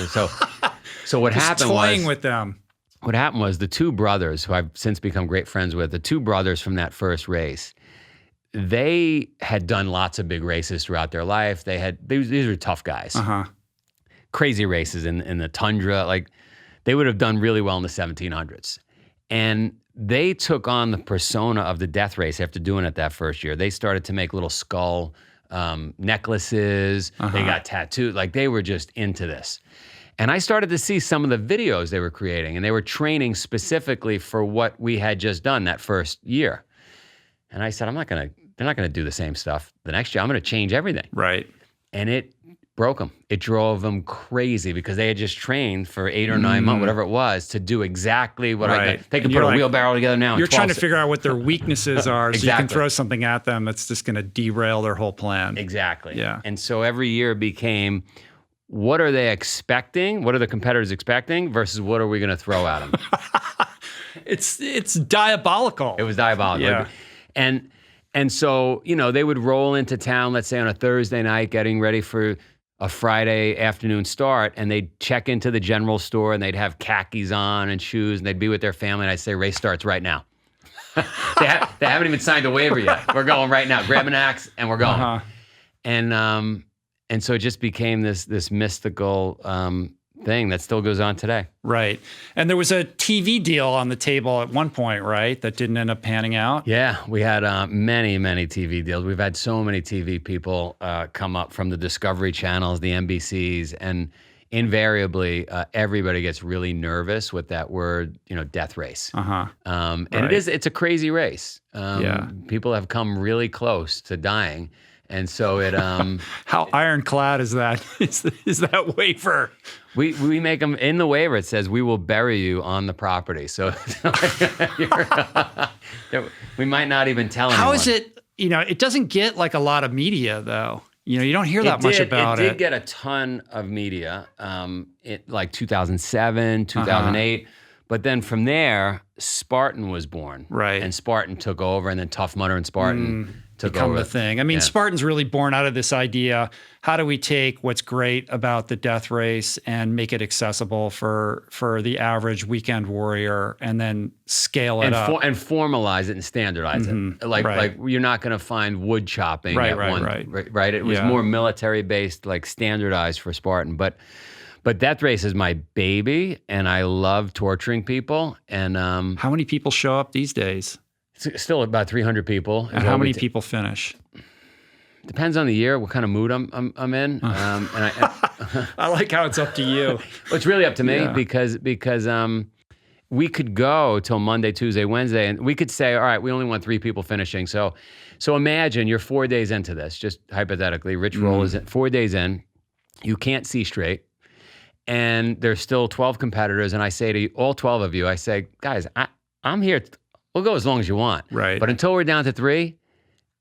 so what happened was, toying with them. What happened was the two brothers, who I've since become great friends with, the two brothers from that first race, they had done lots of big races throughout their life. These were tough guys. Crazy races in the tundra. Like, they would have done really well in the 1700s. And they took on the persona of the death race after doing it that first year. They started to make little skull necklaces. They got tattooed. Like, they were just into this. And I started to see some of the videos they were creating, and they were training specifically for what we had just done that first year. And I said, they're not going to do the same stuff the next year. I'm going to change everything. Right. And it broke them. It drove them crazy because they had just trained for 8 or 9 months, whatever it was, to do exactly what I did. They can put a wheelbarrow together now. You're trying to figure out what their weaknesses are so you can throw something at them that's just going to derail their whole plan. Exactly. Yeah. And so every year became, what are they expecting? What are the competitors expecting versus what are we going to throw at them? It's diabolical. It was diabolical. Yeah. And so, they would roll into town, let's say on a Thursday night, getting ready for a Friday afternoon start, and they'd check into the general store, and they'd have khakis on and shoes, and they'd be with their family, and I'd say, race starts right now. They haven't even signed the waiver yet. We're going right now. Grab an axe, and we're going. And so it just became this mystical thing that still goes on today. Right. And there was a TV deal on the table at one point, right? That didn't end up panning out. Yeah, we had many, many TV deals. We've had so many TV people come up from the Discovery channels, the NBCs, and invariably everybody gets really nervous with that word, death race. And it's a crazy race. People have come really close to dying. And so it how ironclad is that? Is that waiver? We make them in the waiver. It says we will bury you on the property. So we might not even tell anyone. How is it? It doesn't get like a lot of media though. You don't hear that much about it. It did get a ton of media, like 2007, 2008. But then from there, Spartan was born. Right. And Spartan took over, and then Tough Mudder and Spartan took over. The thing. I mean, Spartan's really born out of this idea, how do we take what's great about the death race and make it accessible for the average weekend warrior, and then scale it up. And formalize it and standardize it. Like you're not going to find wood chopping at one. Right. It was more military-based, like standardized for Spartan. But But death race is my baby, and I love torturing people. And how many people show up these days? it's still about 300 people. And how many people finish? Depends on the year, what kind of mood I'm in. I like how it's up to you. Well, it's really up to me because we could go till Monday, Tuesday, Wednesday, and we could say, all right, we only want 3 people finishing. So imagine you're 4 days into this, just hypothetically. Rich Roll is 4 days in. You can't see straight. And there's still 12 competitors. And I say to all 12 of you, I say, guys, I'm here. We'll go as long as you want. Right. But until we're down to 3,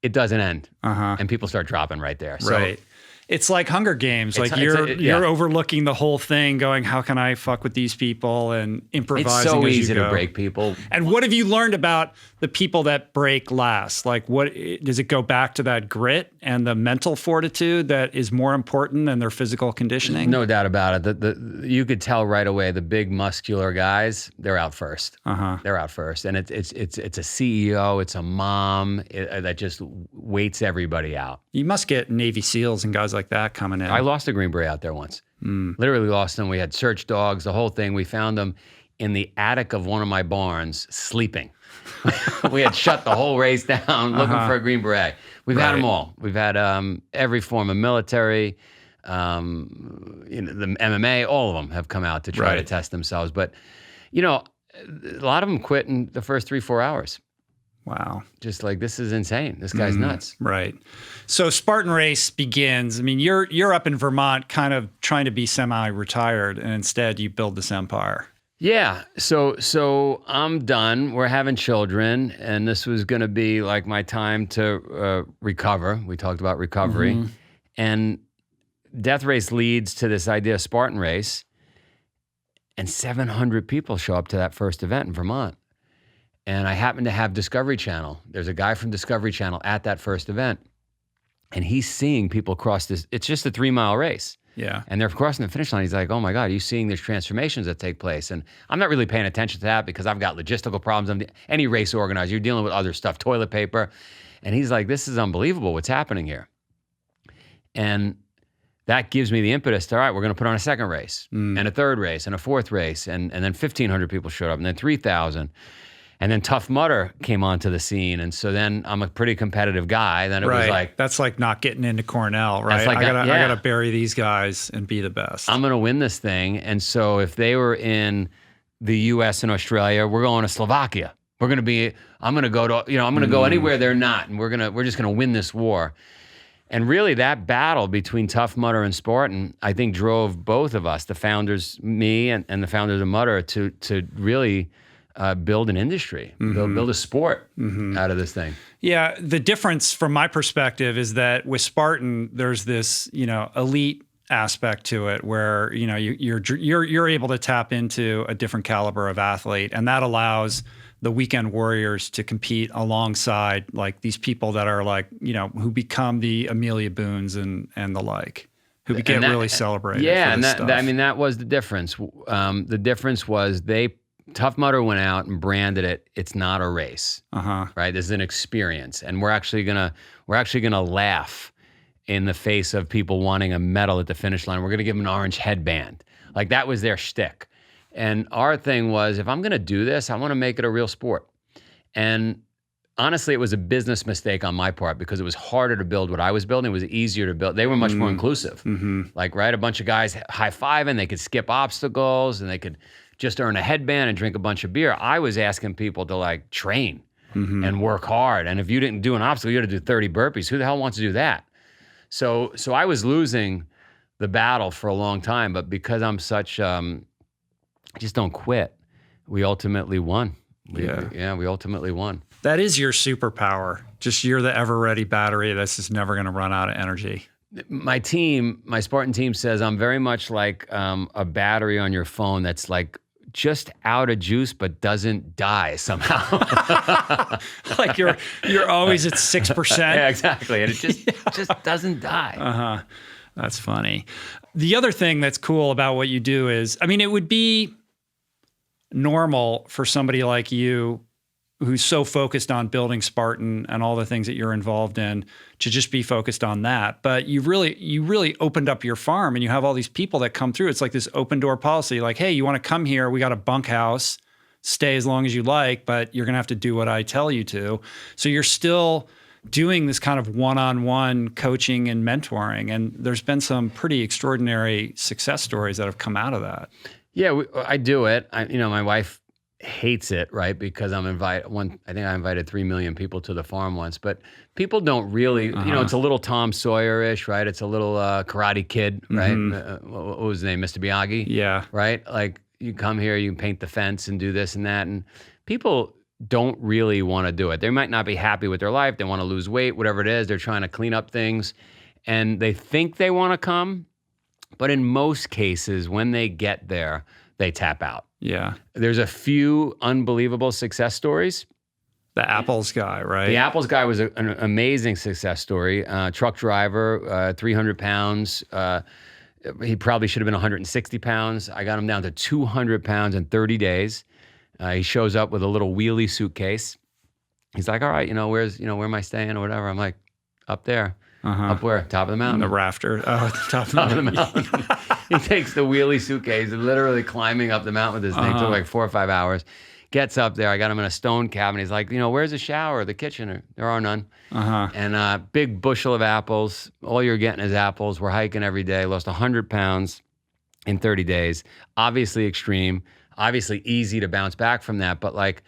it doesn't end. Uh-huh. And people start dropping right there. So, right. It's like Hunger Games. Like you're overlooking the whole thing, going, how can I fuck with these people, and improvising. It's so as easy you go. to break people. And what have you learned about the people that break last? Like, what does it go back to that grit and the mental fortitude that is more important than their physical conditioning? No doubt about it. You could tell right away the big muscular guys, they're out first. Uh-huh. They're out first, and it's a CEO, it's a mom that just waits everybody out. You must get Navy SEALs and guys like that coming in. I lost a Green Beret out there once. Literally lost them. We had search dogs, the whole thing. We found them in the attic of one of my barns sleeping. We had shut the whole race down looking for a Green Beret. We've had them all. We've had every form of military, the MMA, all of them have come out to try to test themselves. But, a lot of them quit in the first 3-4 hours. Wow. Just like, this is insane. This guy's nuts. Right. So Spartan Race begins. I mean, you're up in Vermont kind of trying to be semi-retired, and instead you build this empire. Yeah. So I'm done. We're having children, and this was going to be like my time to recover. We talked about recovery. And death race leads to this idea of Spartan Race, and 700 people show up to that first event in Vermont. And I happen to have Discovery Channel. There's a guy from Discovery Channel at that first event, and he's seeing people cross this. It's just a 3-mile race. Yeah. And they're crossing the finish line. He's like, oh my God, are you seeing these transformations that take place? And I'm not really paying attention to that because I've got logistical problems. Any race organizer, you're dealing with other stuff, toilet paper. And he's like, this is unbelievable what's happening here. And that gives me the impetus to, all right, we're going to put on a second race and a third race and a fourth race. And then 1,500 people showed up, and then 3,000. And then Tough Mudder came onto the scene. And so then I'm a pretty competitive guy. Then it was like... That's like not getting into Cornell, right? Like I gotta bury these guys and be the best. I'm going to win this thing. And so if they were in the U.S. and Australia, we're going to Slovakia. I'm going to go to, I'm going to go anywhere they're not. And we're just going to win this war. And really that battle between Tough Mudder and Spartan, I think drove both of us, the founders, me and the founders of Mudder, to really... build an industry, build a sport out of this thing. Yeah, the difference from my perspective is that with Spartan, there's this, elite aspect to it where, you're able to tap into a different caliber of athlete, and that allows the weekend warriors to compete alongside like these people that are like, who become the Amelia Boones and the like, who get really celebrated. Yeah, for this and stuff. that was the difference. The difference was Tough Mudder went out and branded it. It's not a race, right? This is an experience, and we're actually gonna laugh in the face of people wanting a medal at the finish line. We're gonna give them an orange headband. Like that was their shtick. And our thing was, if I'm gonna do this, I want to make it a real sport. And honestly, it was a business mistake on my part because it was harder to build what I was building. It was easier to build. They were much more inclusive. Like, right, a bunch of guys high-fiving. They could skip obstacles, and they could just earn a headband and drink a bunch of beer. I was asking people to like train and work hard. And if you didn't do an obstacle, you had to do 30 burpees. Who the hell wants to do that? So I was losing the battle for a long time, but because I'm such, I just don't quit. We ultimately won. We ultimately won. That is your superpower. Just you're the ever-ready battery that's just never going to run out of energy. My Spartan team says I'm very much like a battery on your phone that's like just out of juice but doesn't die somehow. Like you're always at 6%. Yeah, exactly. And it just doesn't die. That's funny. The other thing that's cool about what you do is, I mean, it would be normal for somebody like you who's so focused on building Spartan and all the things that you're involved in to just be focused on that. But you really opened up your farm, and you have all these people that come through. It's like this open door policy, like, hey, you want to come here? We got a bunkhouse, stay as long as you like, but you're going to have to do what I tell you to. So you're still doing this kind of one-on-one coaching and mentoring. And there's been some pretty extraordinary success stories that have come out of that. Yeah, I do it. My wife hates it, right? Because I think I invited 3 million people to the farm once, but people don't really, it's a little Tom Sawyer-ish, right? It's a little Karate Kid, right? What was his name? Mr. Miyagi? Yeah. Right? Like, you come here, you can paint the fence and do this and that. And people don't really want to do it. They might not be happy with their life. They want to lose weight, whatever it is. They're trying to clean up things. And they think they want to come. But in most cases, when they get there, they tap out. Yeah. There's a few unbelievable success stories. The Apples guy, right? The Apples guy was an amazing success story. Truck driver, 300 pounds. He probably should have been 160 pounds. I got him down to 200 pounds in 30 days. He shows up with a little wheelie suitcase. He's like, all right, where am I staying or whatever? I'm like, up there. Up where? Top of the mountain. The rafter. Oh, at the top of the mountain. He takes the wheelie suitcase and literally climbing up the mountain with this thing. Took like 4 or 5 hours. Gets up there. I got him in a stone cabin. He's like, where's the shower, the kitchen? There are none. And big bushel of apples. All you're getting is apples. We're hiking every day. Lost 100 pounds in 30 days. Obviously extreme. Obviously easy to bounce back from that. But like,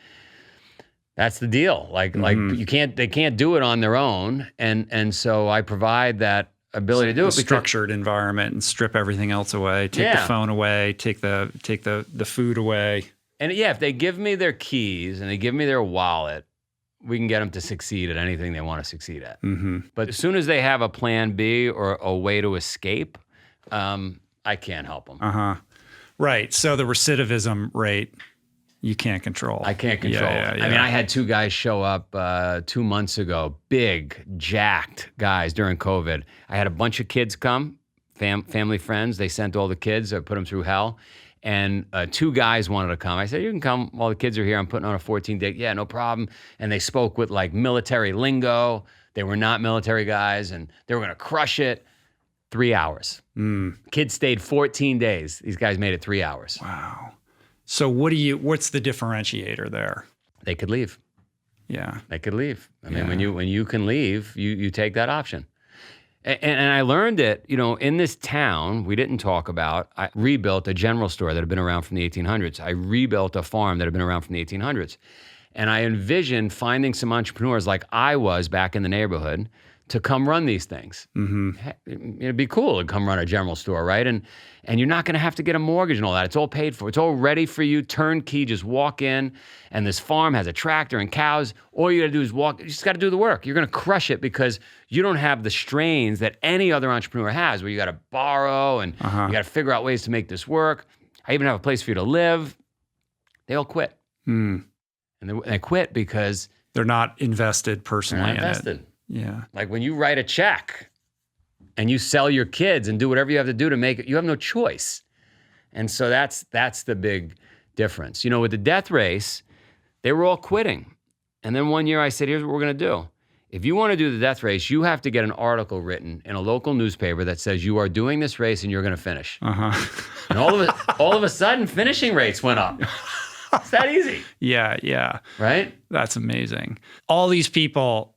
that's the deal. Like they can't do it on their own. And so I provide that ability to do it. Structured environment and strip everything else away. Take the phone away. Take the food away. And if they give me their keys and they give me their wallet, we can get them to succeed at anything they want to succeed at. But as soon as they have a plan B or a way to escape, I can't help them. Right. So the recidivism rate, you can't control. I can't control. Yeah. I mean, I had 2 guys show up 2 months ago, big, jacked guys during COVID. I had a bunch of kids come, family friends. They sent all the kids. I put them through hell. And 2 guys wanted to come. I said, you can come while the kids are here. I'm putting on a 14-day. Yeah, no problem. And they spoke with like military lingo. They were not military guys, and they were going to crush it. 3 hours. Kids stayed 14 days. These guys made it 3 hours. Wow. So what's the differentiator there? They could leave. Yeah. They could leave. I mean, when you can leave, you take that option. And I learned it, in this town we didn't talk about. I rebuilt a general store that had been around from the 1800s. I rebuilt a farm that had been around from the 1800s. And I envisioned finding some entrepreneurs like I was back in the neighborhood to come run these things. It'd be cool to come run a general store, right? And you're not going to have to get a mortgage and all that. It's all paid for. It's all ready for you. Turnkey, just walk in, and this farm has a tractor and cows. All you got to do is walk. You just got to do the work. You're going to crush it because you don't have the strains that any other entrepreneur has, where you got to borrow and you got to figure out ways to make this work. I even have a place for you to live. They all quit. And they quit because they're not invested personally in it. Yeah. Like when you write a check and you sell your kids and do whatever you have to do to make it, you have no choice. And so that's the big difference. With the death race, they were all quitting. And then one year I said, here's what we're going to do. If you want to do the death race, you have to get an article written in a local newspaper that says you are doing this race and you're going to finish. And all of a sudden, finishing rates went up. It's that easy. Yeah. Right? That's amazing. All these people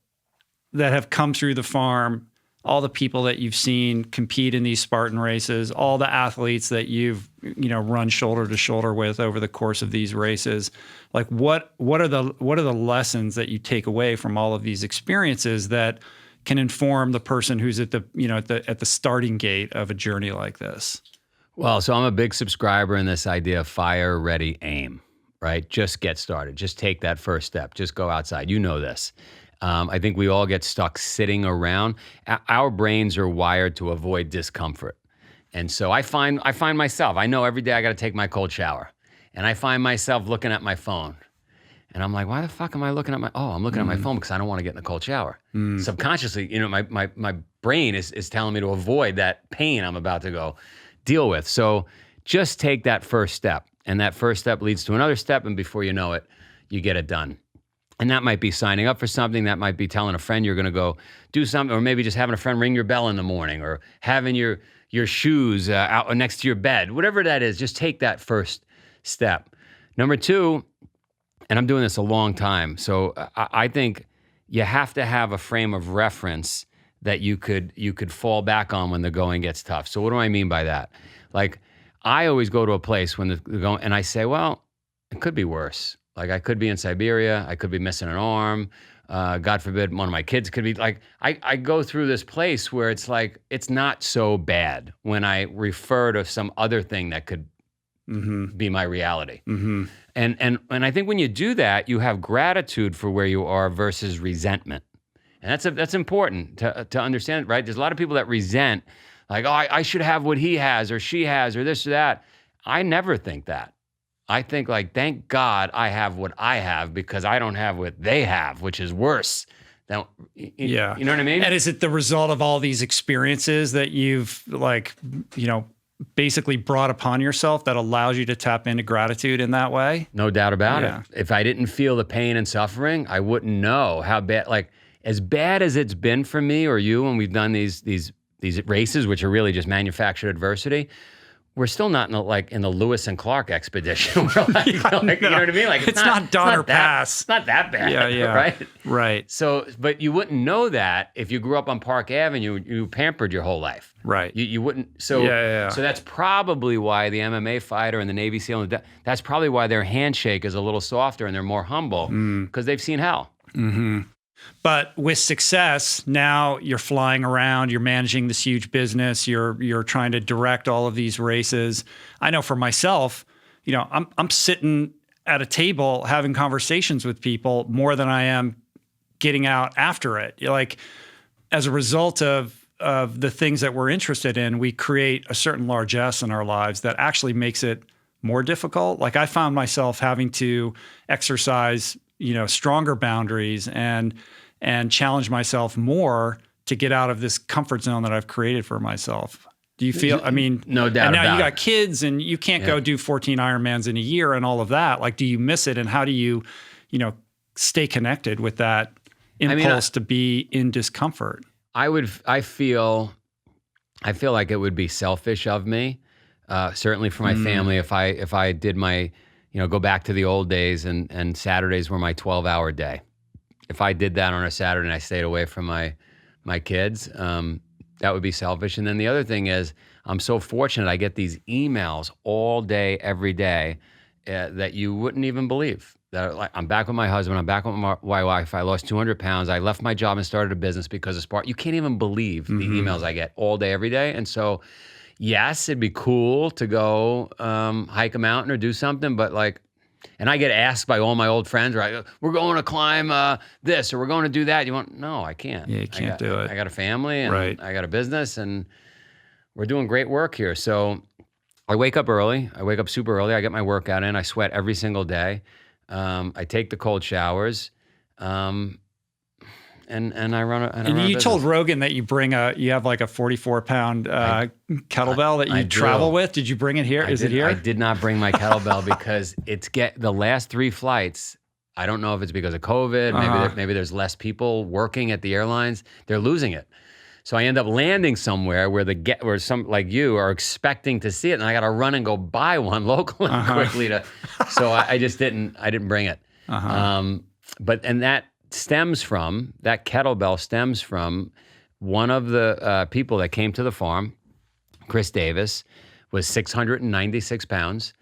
that have come through the farm, all the people that you've seen compete in these Spartan races, all the athletes that you've run shoulder to shoulder with over the course of these races, like what are the lessons that you take away from all of these experiences that can inform the person who's at the starting gate of a journey like this? Well, so I'm a big subscriber in this idea of fire, ready, aim, right? Just get started. Just take that first step. Just go outside. You know this. I think we all get stuck sitting around. Our brains are wired to avoid discomfort. And so I find myself, I know every day I got to take my cold shower. And I find myself looking at my phone. And I'm like, why the fuck am I looking at I'm looking at my phone because I don't want to get in the cold shower. Subconsciously, my brain is telling me to avoid that pain I'm about to go deal with. So just take that first step. And that first step leads to another step. And before you know it, you get it done. And that might be signing up for something. That might be telling a friend you're going to go do something, or maybe just having a friend ring your bell in the morning, or having your shoes out next to your bed. Whatever that is, just take that first step. Number two, and I'm doing this a long time, so I think you have to have a frame of reference that you could fall back on when the going gets tough. So what do I mean by that? Like, I always go to a place when the going, and I say, well, it could be worse. Like, I could be in Siberia, I could be missing an arm, God forbid, one of my kids could be, like, I go through this place where it's like, it's not so bad when I refer to some other thing that could be my reality. And I think when you do that, you have gratitude for where you are versus resentment. And that's important to understand, right? There's a lot of people that resent, like, oh, I should have what he has or she has or this or that. I never think that. I think, like, thank God I have what I have, because I don't have what they have, which is worse. Now, you know what I mean? And is it the result of all these experiences that you've, like, basically brought upon yourself that allows you to tap into gratitude in that way? No doubt about it. If I didn't feel the pain and suffering, I wouldn't know how bad, like, as bad as it's been for me or you when we've done these races, which are really just manufactured adversity, we're still not in the Lewis and Clark expedition. We're like, you know what I mean? Like, it's not Donner Pass. It's not that bad. Yeah. Right. So, but you wouldn't know that if you grew up on Park Avenue, you pampered your whole life. Right. You wouldn't. So, so that's probably why the MMA fighter and the Navy SEAL, that's probably why their handshake is a little softer and they're more humble, because they've seen hell. But with success, now you're flying around, you're managing this huge business, you're trying to direct all of these races. I know for myself, I'm sitting at a table having conversations with people more than I am getting out after it. Like, as a result of the things that we're interested in, we create a certain largesse in our lives that actually makes it more difficult. Like, I found myself having to exercise stronger boundaries and challenge myself more to get out of this comfort zone that I've created for myself. Do you feel, no doubt and now about you got kids and you can't go do 14 Ironmans in a year and all of that. Like, do you miss it? And how do you, stay connected with that impulse to be in discomfort? I feel like it would be selfish of me, certainly for my family, if I did my, go back to the old days and Saturdays were my 12-hour day. If I did that on a Saturday and I stayed away from my kids, that would be selfish. And then the other thing is, I'm so fortunate. I get these emails all day, every day, that you wouldn't even believe. That, like, I'm back with my husband. I'm back with my wife. I lost 200 pounds. I left my job and started a business because of Spartan. You can't even believe the emails I get all day, every day. And so, yes, it'd be cool to go hike a mountain or do something, but, like, and I get asked by all my old friends, right? We're going to climb this, or we're going to do that. No, I can't. Yeah, you can't do it. I got a family, and I got a business, and we're doing great work here. So I wake up early. I wake up super early. I get my workout in. I sweat every single day. I take the cold showers. And I run a And you told Rogan that you have like a 44-pound kettlebell that you travel with. Did you bring it here? Is it here? I did not bring my kettlebell because the last 3 flights, I don't know if it's because of COVID, maybe there's less people working at the airlines. They're losing it. So I end up landing somewhere where some like you are expecting to see it, and I got to run and go buy one locally quickly so I didn't bring it. But that kettlebell stems from one of the people that came to the farm. Chris Davis was 696 pounds,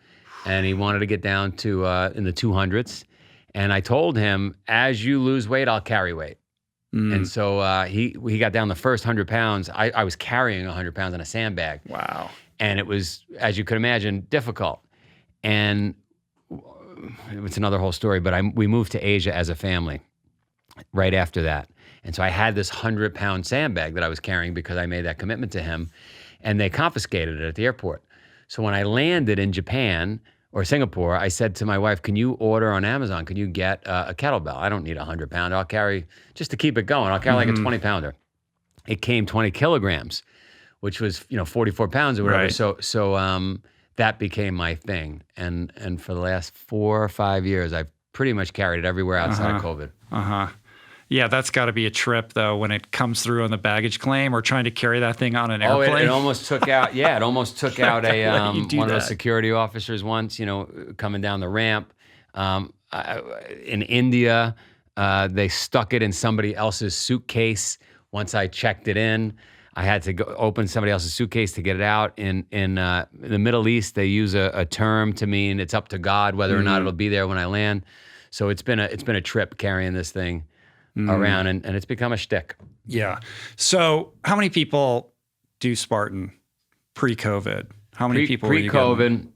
and he wanted to get down to in the 200s. And I told him, as you lose weight, I'll carry weight. And so he got down the first 100 pounds. I was carrying 100 pounds in a sandbag. Wow. And it was, as you could imagine, difficult. And it's another whole story, but we moved to Asia as a family right after that. And so I had this 100-pound sandbag that I was carrying because I made that commitment to him, and they confiscated it at the airport. So when I landed in Japan or Singapore, I said to my wife, can you order on Amazon? Can you get a kettlebell? I don't need a 100-pounder. I'll carry, just to keep it going, I'll carry like a 20-pounder. It came 20 kilograms, which was 44 pounds or whatever. Right. So that became my thing. And for the last 4 or 5 years, I've pretty much carried it everywhere outside of COVID. Yeah, that's got to be a trip, though, when it comes through on the baggage claim or trying to carry that thing on an airplane. It almost took out, it almost took out one of those security officers once, coming down the ramp. In India, they stuck it in somebody else's suitcase. Once I checked it in, I had to go open somebody else's suitcase to get it out. In the Middle East, they use a term to mean it's up to God whether or not it'll be there when I land. So it's been a trip carrying this thing around, and it's become a shtick. Yeah. So how many people do Spartan pre-COVID? How many people pre-COVID?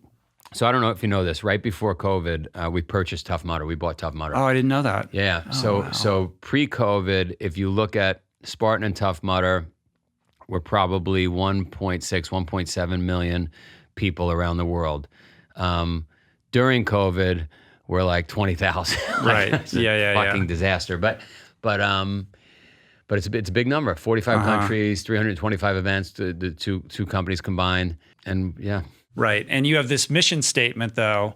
So I don't know if you know this. Right before COVID, we purchased Tough Mudder. We bought Tough Mudder. Oh, I didn't know that. Yeah. So pre-COVID, if you look at Spartan and Tough Mudder, we're probably 1.7 million people around the world. During COVID, we're like 20,000. Right. It's a fucking disaster. But it's a big number. 45 countries, 325 events, the two companies combined, and yeah. Right. And you have this mission statement, though,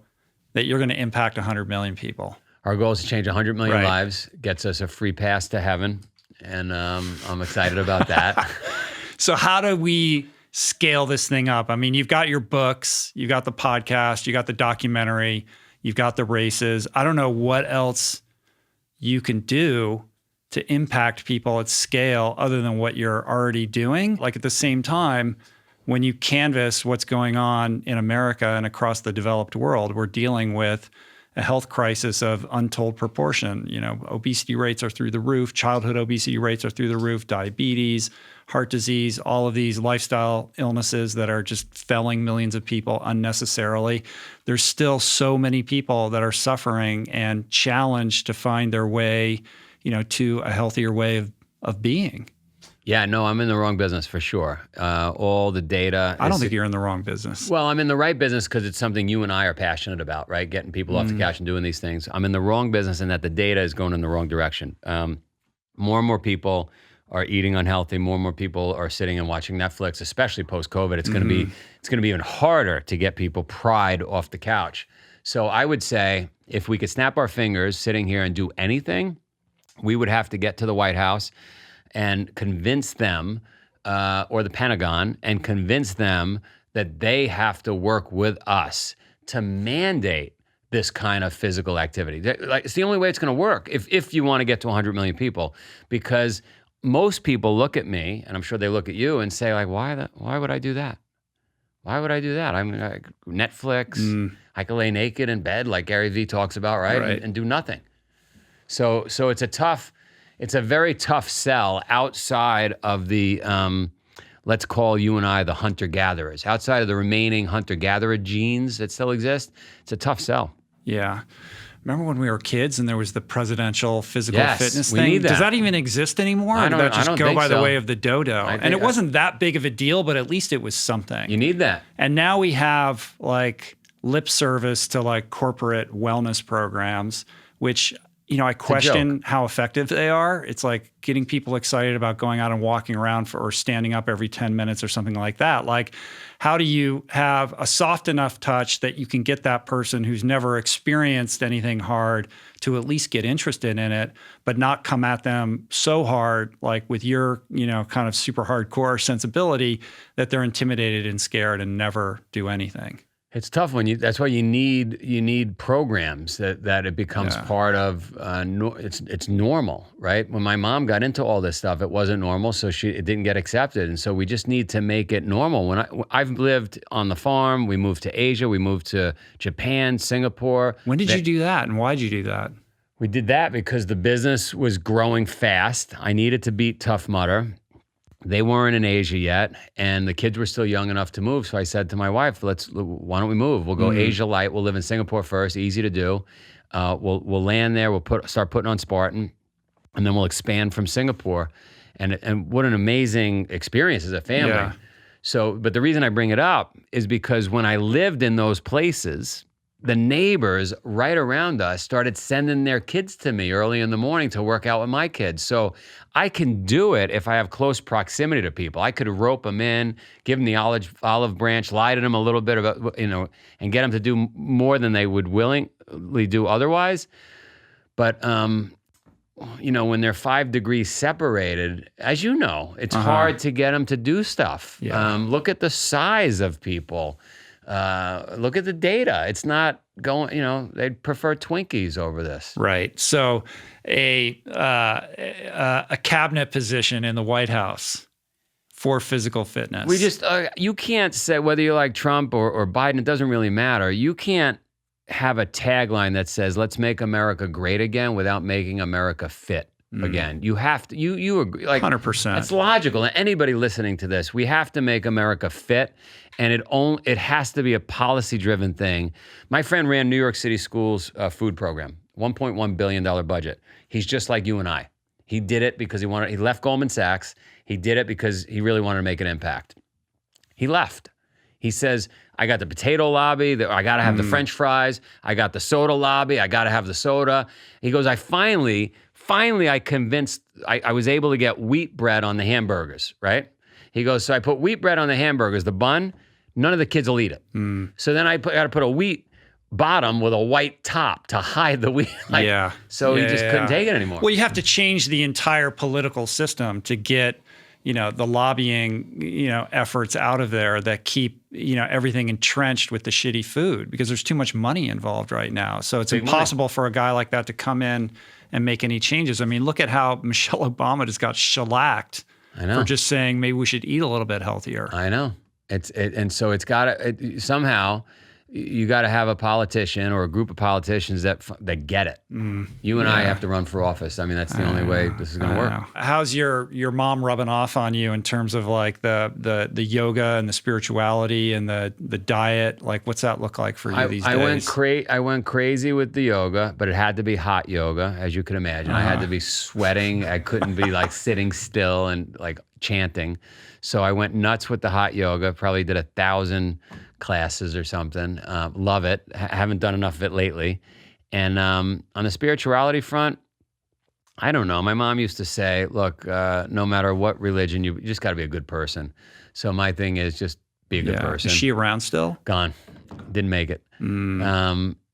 that you're going to impact 100 million people. Our goal is to change 100 million lives. Gets us a free pass to heaven, and I'm excited about that. So how do we scale this thing up? I mean, you've got your books, you've got the podcast, you got the documentary, you've got the races. I don't know what else you can do to impact people at scale other than what you're already doing. Like at the same time, when you canvass what's going on in America and across the developed world, we're dealing with a health crisis of untold proportion. Obesity rates are through the roof, childhood obesity rates are through the roof, diabetes, heart disease, all of these lifestyle illnesses that are just felling millions of people unnecessarily. There's still so many people that are suffering and challenged to find their way, to a healthier way of being. Yeah, no, I'm in the wrong business for sure. All the data. I don't think you're in the wrong business. Well, I'm in the right business because it's something you and I are passionate about, right? Getting people off the couch and doing these things. I'm in the wrong business in that the data is going in the wrong direction. More and more people are eating unhealthy. More and more people are sitting and watching Netflix, especially post-COVID. It's going to be even harder to get people pried off the couch. So I would say if we could snap our fingers sitting here and do anything, we would have to get to the White House and convince them, or the Pentagon, and convince them that they have to work with us to mandate this kind of physical activity. Like, it's the only way it's going to work if you want to get to 100 million people, because most people look at me, and I'm sure they look at you and say, like, why would I do that? Why would I do that? I'm like, Netflix. I could lay naked in bed like Gary Vee talks about, right? And do nothing. So it's a very tough sell outside of the, let's call you and I the hunter-gatherers. Outside of the remaining hunter-gatherer genes that still exist, it's a tough sell. Yeah. Remember when we were kids and there was the presidential physical fitness we thing? Need that. Does that even exist anymore? Or did that just go by the way of the dodo? And it wasn't that big of a deal, but at least it was something. You need that. And now we have like lip service to like corporate wellness programs, which I question how effective they are. It's like getting people excited about going out and walking around or standing up every 10 minutes or something like that. Like, how do you have a soft enough touch that you can get that person who's never experienced anything hard to at least get interested in it, but not come at them so hard, like with your, kind of super hardcore sensibility, that they're intimidated and scared and never do anything? It's tough that's why you need programs that it becomes part of. It's normal, right? When my mom got into all this stuff, it wasn't normal, so it didn't get accepted, and so we just need to make it normal. When I've lived on the farm, we moved to Asia, we moved to Japan, Singapore. When did you do that, and why did you do that? We did that because the business was growing fast. I needed to beat Tough Mudder. They weren't in Asia yet, and the kids were still young enough to move. So I said to my wife, why don't we move? We'll go Asia light. We'll live in Singapore first, easy to do. We'll land there. We'll start putting on Spartan, and then we'll expand from Singapore. And what an amazing experience as a family. Yeah. But the reason I bring it up is because when I lived in those places, the neighbors right around us started sending their kids to me early in the morning to work out with my kids. So I can do it if I have close proximity to people. I could rope them in, give them the olive branch, lie to them a little bit about, and get them to do more than they would willingly do otherwise. But, when they're 5 degrees separated, as you know, it's hard to get them to do stuff. Yeah. Look at the size of people. Look at the data. It's not going, they'd prefer Twinkies over this. Right. So a cabinet position in the White House for physical fitness. We just, you can't say whether you like Trump or Biden, it doesn't really matter. You can't have a tagline that says, let's make America great again without making America fit again. You have to, you agree, like 100%. It's logical. And anybody listening to this, we have to make America fit, and it has to be a policy-driven thing. My friend ran New York City Schools food program, $1.1 billion budget. He's just like you and I. He did it because he left Goldman Sachs. He did it because he really wanted to make an impact. He left. He says, I got the potato lobby, I got to have the French fries, I got the soda lobby, I got to have the soda. He goes, I finally convinced, I was able to get wheat bread on the hamburgers, right? He goes, so I put wheat bread on the hamburgers, the bun, none of the kids will eat it. So then I got to put a wheat bottom with a white top to hide the wheat. So he just couldn't take it anymore. Well, you have to change the entire political system to get the lobbying, efforts out of there that keep, everything entrenched with the shitty food, because there's too much money involved right now. So it's impossible for a guy like that to come in and make any changes. I mean, look at how Michelle Obama just got shellacked for just saying maybe we should eat a little bit healthier. I know. And so it's got to, somehow you got to have a politician or a group of politicians that get it. You and I have to run for office. I mean, that's the only way this is going to work. How's your mom rubbing off on you in terms of like the yoga and the spirituality and the diet? Like, what's that look like for you these days? I went crazy with the yoga, but it had to be hot yoga, as you can imagine. I had to be sweating. I couldn't be like sitting still and like chanting. So I went nuts with the hot yoga. Probably did 1,000 classes or something. Love it. Haven't done enough of it lately. And on the spirituality front, I don't know. My mom used to say, look, no matter what religion, you just got to be a good person. So my thing is just be a good person. Is she around still? Gone. Didn't make it.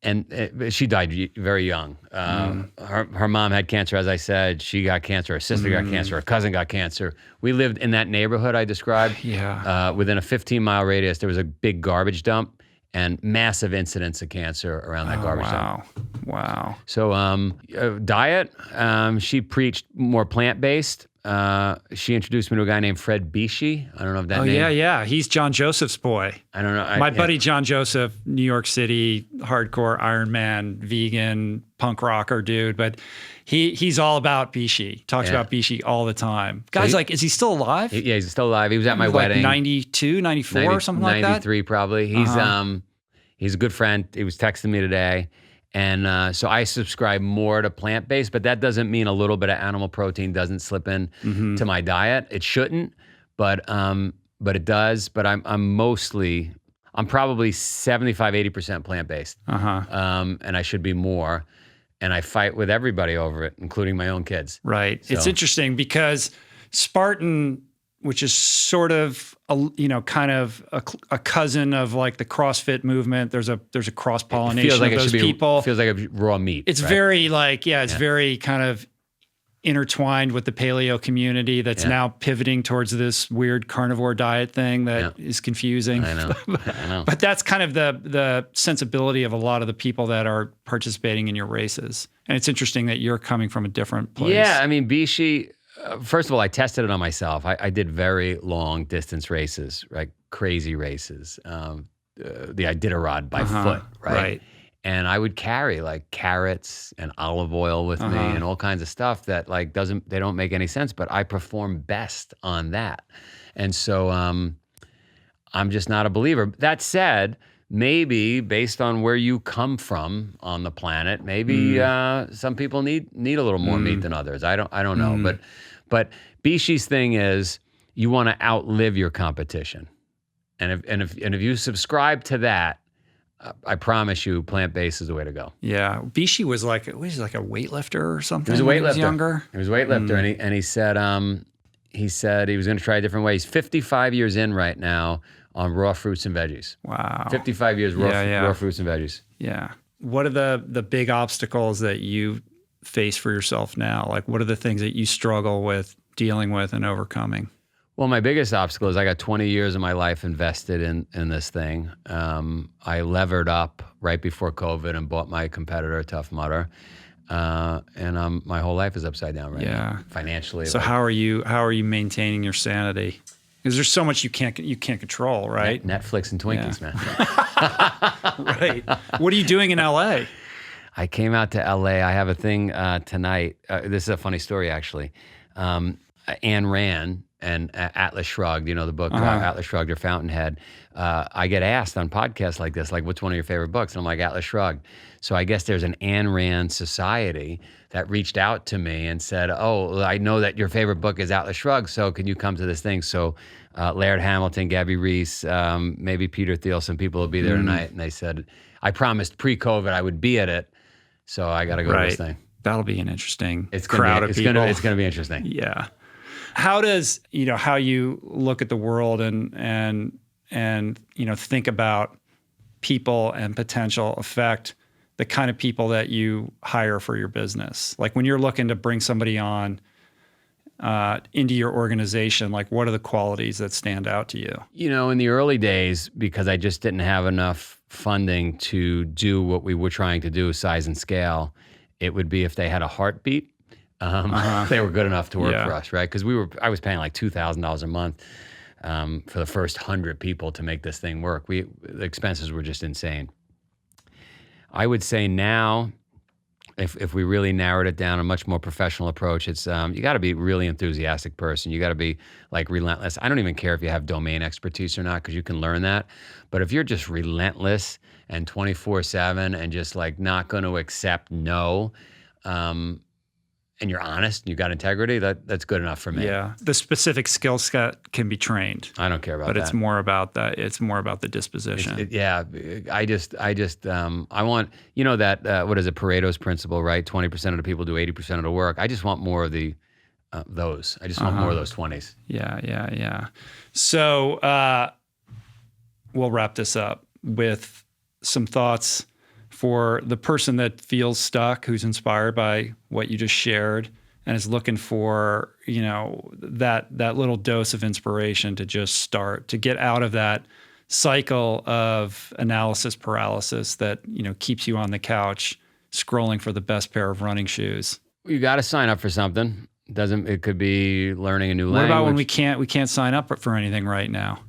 And she died very young. Her mom had cancer, as I said. She got cancer. Her sister got cancer. Her cousin got cancer. We lived in that neighborhood I described. Within a 15-mile radius, there was a big garbage dump and massive incidents of cancer around that garbage dump. Wow. So diet, she preached more plant-based. She introduced me to a guy named Fred Bishi. I don't know if that name. Yeah. He's John Joseph's boy. I don't know. My buddy John Joseph, New York City, hardcore Iron Man, vegan, punk rocker dude. But he's all about Bishi. Talks about Bishi all the time. Guy's like, is he still alive? Yeah, he's still alive. He was at my wedding. 92, 94 or something like that? 93 probably. He's a good friend. He was texting me today. And so I subscribe more to plant-based, but that doesn't mean a little bit of animal protein doesn't slip in to my diet. It shouldn't, but it does. But I'm probably 75, 80% plant-based. And I should be more. And I fight with everybody over it, including my own kids. Right. So. It's interesting because Spartan, which is sort of kind of a cousin of like the CrossFit movement. There's a cross pollination of those people. Feels like a raw meat. It's very like it's very kind of intertwined with the paleo community that's now pivoting towards this weird carnivore diet thing that is confusing. I know. But that's kind of the sensibility of a lot of the people that are participating in your races. And it's interesting that you're coming from a different place. Yeah, I mean, Bishi. First of all, I tested it on myself. I did very long distance races, right? Crazy races. The Iditarod by foot, right? And I would carry like carrots and olive oil with me and all kinds of stuff that like they don't make any sense, but I perform best on that. And so I'm just not a believer. That said, maybe based on where you come from on the planet, maybe some people need a little more meat than others. I don't know, but Bishi's thing is you want to outlive your competition, and if you subscribe to that, I promise you, plant-based is the way to go. Yeah. Vichy was like a weightlifter or something. He was a when weightlifter. He was younger. He was a weightlifter, and he said he was going to try a different way. He's 55 years in right now on raw fruits and veggies. Wow. 55 years raw fruits and veggies. Yeah. What are the big obstacles that you face for yourself now? Like, what are the things that you struggle with dealing with and overcoming? Well, my biggest obstacle is I got 20 years of my life invested in this thing. I levered up right before COVID and bought my competitor, Tough Mudder. And my whole life is upside down right now, financially. So how are you maintaining your sanity? Because there's so much you can't control, right? Netflix and Twinkies, man. Right. What are you doing in LA? I came out to LA. I have a thing tonight. This is a funny story, actually. Ayn Rand and Atlas Shrugged, you know, the book Atlas Shrugged or Fountainhead. I get asked on podcasts like this, like, what's one of your favorite books? And I'm like, Atlas Shrugged. So I guess there's an Ayn Rand society that reached out to me and said, oh, I know that your favorite book is Atlas Shrugged, so can you come to this thing? So Laird Hamilton, Gabby Reese, maybe Peter Thiel, some people will be there tonight. And they said, I promised pre-COVID I would be at it, so I got to go to this thing. That'll be an interesting crowd of people. It's going to be interesting. Yeah. How does, how you look at the world and think about people and potential affect the kind of people that you hire for your business? Like when you're looking to bring somebody on into your organization, like what are the qualities that stand out to you? In the early days, because I just didn't have enough funding to do what we were trying to do, size and scale, it would be if they had a heartbeat. They were good enough to work for us, right? Because I was paying like $2,000 a month for the first 100 people to make this thing work. The expenses were just insane. I would say now, if we really narrowed it down, a much more professional approach, it's you got to be a really enthusiastic person. You got to be like relentless. I don't even care if you have domain expertise or not, because you can learn that. But if you're just relentless and 24/7 and just like not going to accept no, and you're honest and you got integrity, that's good enough for me. Yeah. The specific skill set can be trained. I don't care about that. But it's more about that. It's more about the disposition. I want, that, what is it, Pareto's principle, right? 20% of the people do 80% of the work. I just want more of those. I just want more of those 20s. Yeah. So we'll wrap this up with some thoughts for the person that feels stuck, who's inspired by what you just shared and is looking for, that little dose of inspiration to just start, to get out of that cycle of analysis paralysis that, keeps you on the couch scrolling for the best pair of running shoes. You got to sign up for something. It could be learning a new language. What about when we can't sign up for anything right now?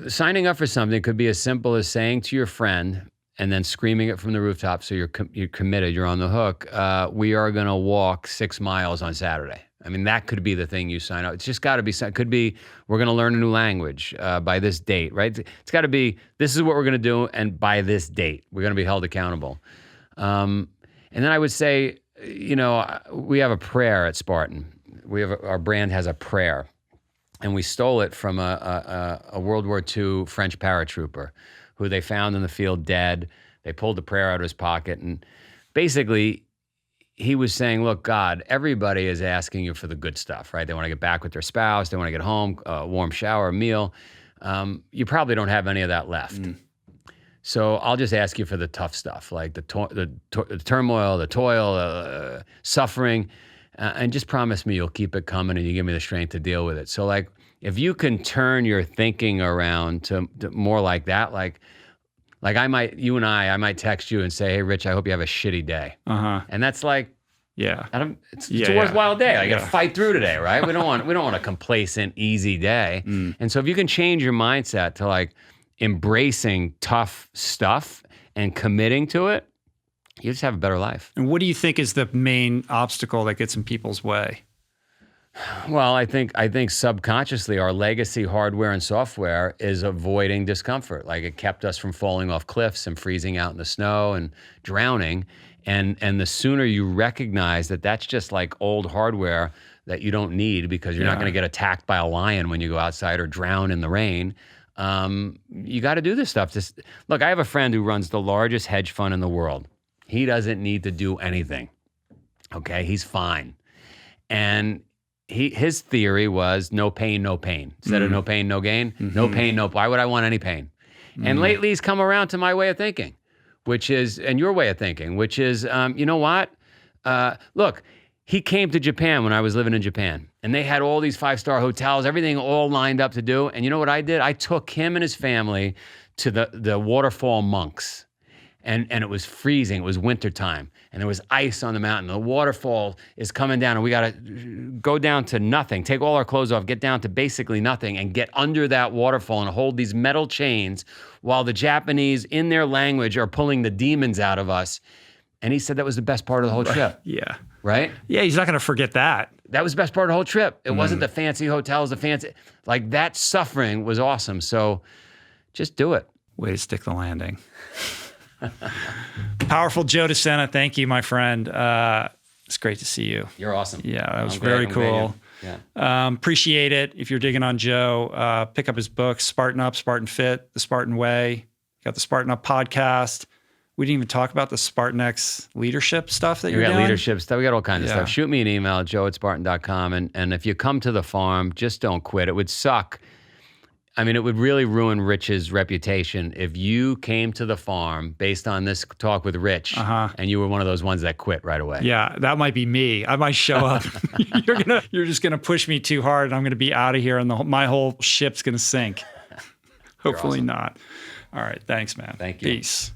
Signing up for something could be as simple as saying to your friend, and then screaming it from the rooftop, so you're committed, you're on the hook. We are going to walk 6 miles on Saturday. I mean, that could be the thing you sign up. It's just got to be. It could be we're going to learn a new language by this date, right? It's got to be this is what we're going to do, and by this date, we're going to be held accountable. And then I would say, we have a prayer at Spartan. Our brand has a prayer, and we stole it from a World War II French paratrooper who they found in the field dead. They pulled the prayer out of his pocket. And basically, he was saying, look, God, everybody is asking you for the good stuff, right? They want to get back with their spouse. They want to get home, a warm shower, a meal. You probably don't have any of that left. So I'll just ask you for the tough stuff, like the turmoil, the toil, suffering, and just promise me you'll keep it coming and you give me the strength to deal with it. So like, if you can turn your thinking around to more like that, like I might text you and say, hey, Rich, I hope you have a shitty day. And that's like, it's a worthwhile day. I got to fight through today, right? We don't want a complacent, easy day. And so if you can change your mindset to like embracing tough stuff and committing to it, you just have a better life. And what do you think is the main obstacle that gets in people's way? Well, I think subconsciously our legacy hardware and software is avoiding discomfort. Like it kept us from falling off cliffs and freezing out in the snow and drowning. And the sooner you recognize that that's just like old hardware that you don't need because you're not going to get attacked by a lion when you go outside or drown in the rain, You got to do this stuff. Look, I have a friend who runs the largest hedge fund in the world. He doesn't need to do anything. Okay, he's fine. And his theory was no pain, no pain. Instead of no pain, no gain, no pain, no. Why would I want any pain? And lately he's come around to my way of thinking, which is, and your way of thinking, which is, you know what? Look, he came to Japan when I was living in Japan, and they had all these 5-star hotels, everything all lined up to do. And you know what I did? I took him and his family to the waterfall monks. And it was freezing. It was wintertime. And there was ice on the mountain. The waterfall is coming down, and we got to go down to nothing, take all our clothes off, get down to basically nothing, and get under that waterfall and hold these metal chains while the Japanese, in their language, are pulling the demons out of us. And he said that was the best part of the whole trip. Yeah. Right? Yeah, he's not going to forget that. That was the best part of the whole trip. It wasn't the fancy hotels, like that suffering was awesome. So just do it. Way to stick the landing. Powerful Joe De Sena. Thank you, my friend. It's great to see you. You're awesome. Yeah, that was very cool. Yeah. Appreciate it. If you're digging on Joe, pick up his books, Spartan Up, Spartan Fit, The Spartan Way. Got the Spartan Up podcast. We didn't even talk about the Spartan X leadership stuff that you're doing. We got leadership stuff. We got all kinds of stuff. Shoot me an email, joe@spartan.com. And if you come to the farm, just don't quit. It would suck. I mean, it would really ruin Rich's reputation if you came to the farm based on this talk with Rich and you were one of those ones that quit right away. Yeah, that might be me. I might show up. You're just gonna push me too hard, and I'm gonna be out of here, and my whole ship's gonna sink. Hopefully awesome. not. All right, thanks, man. Thank you. Peace.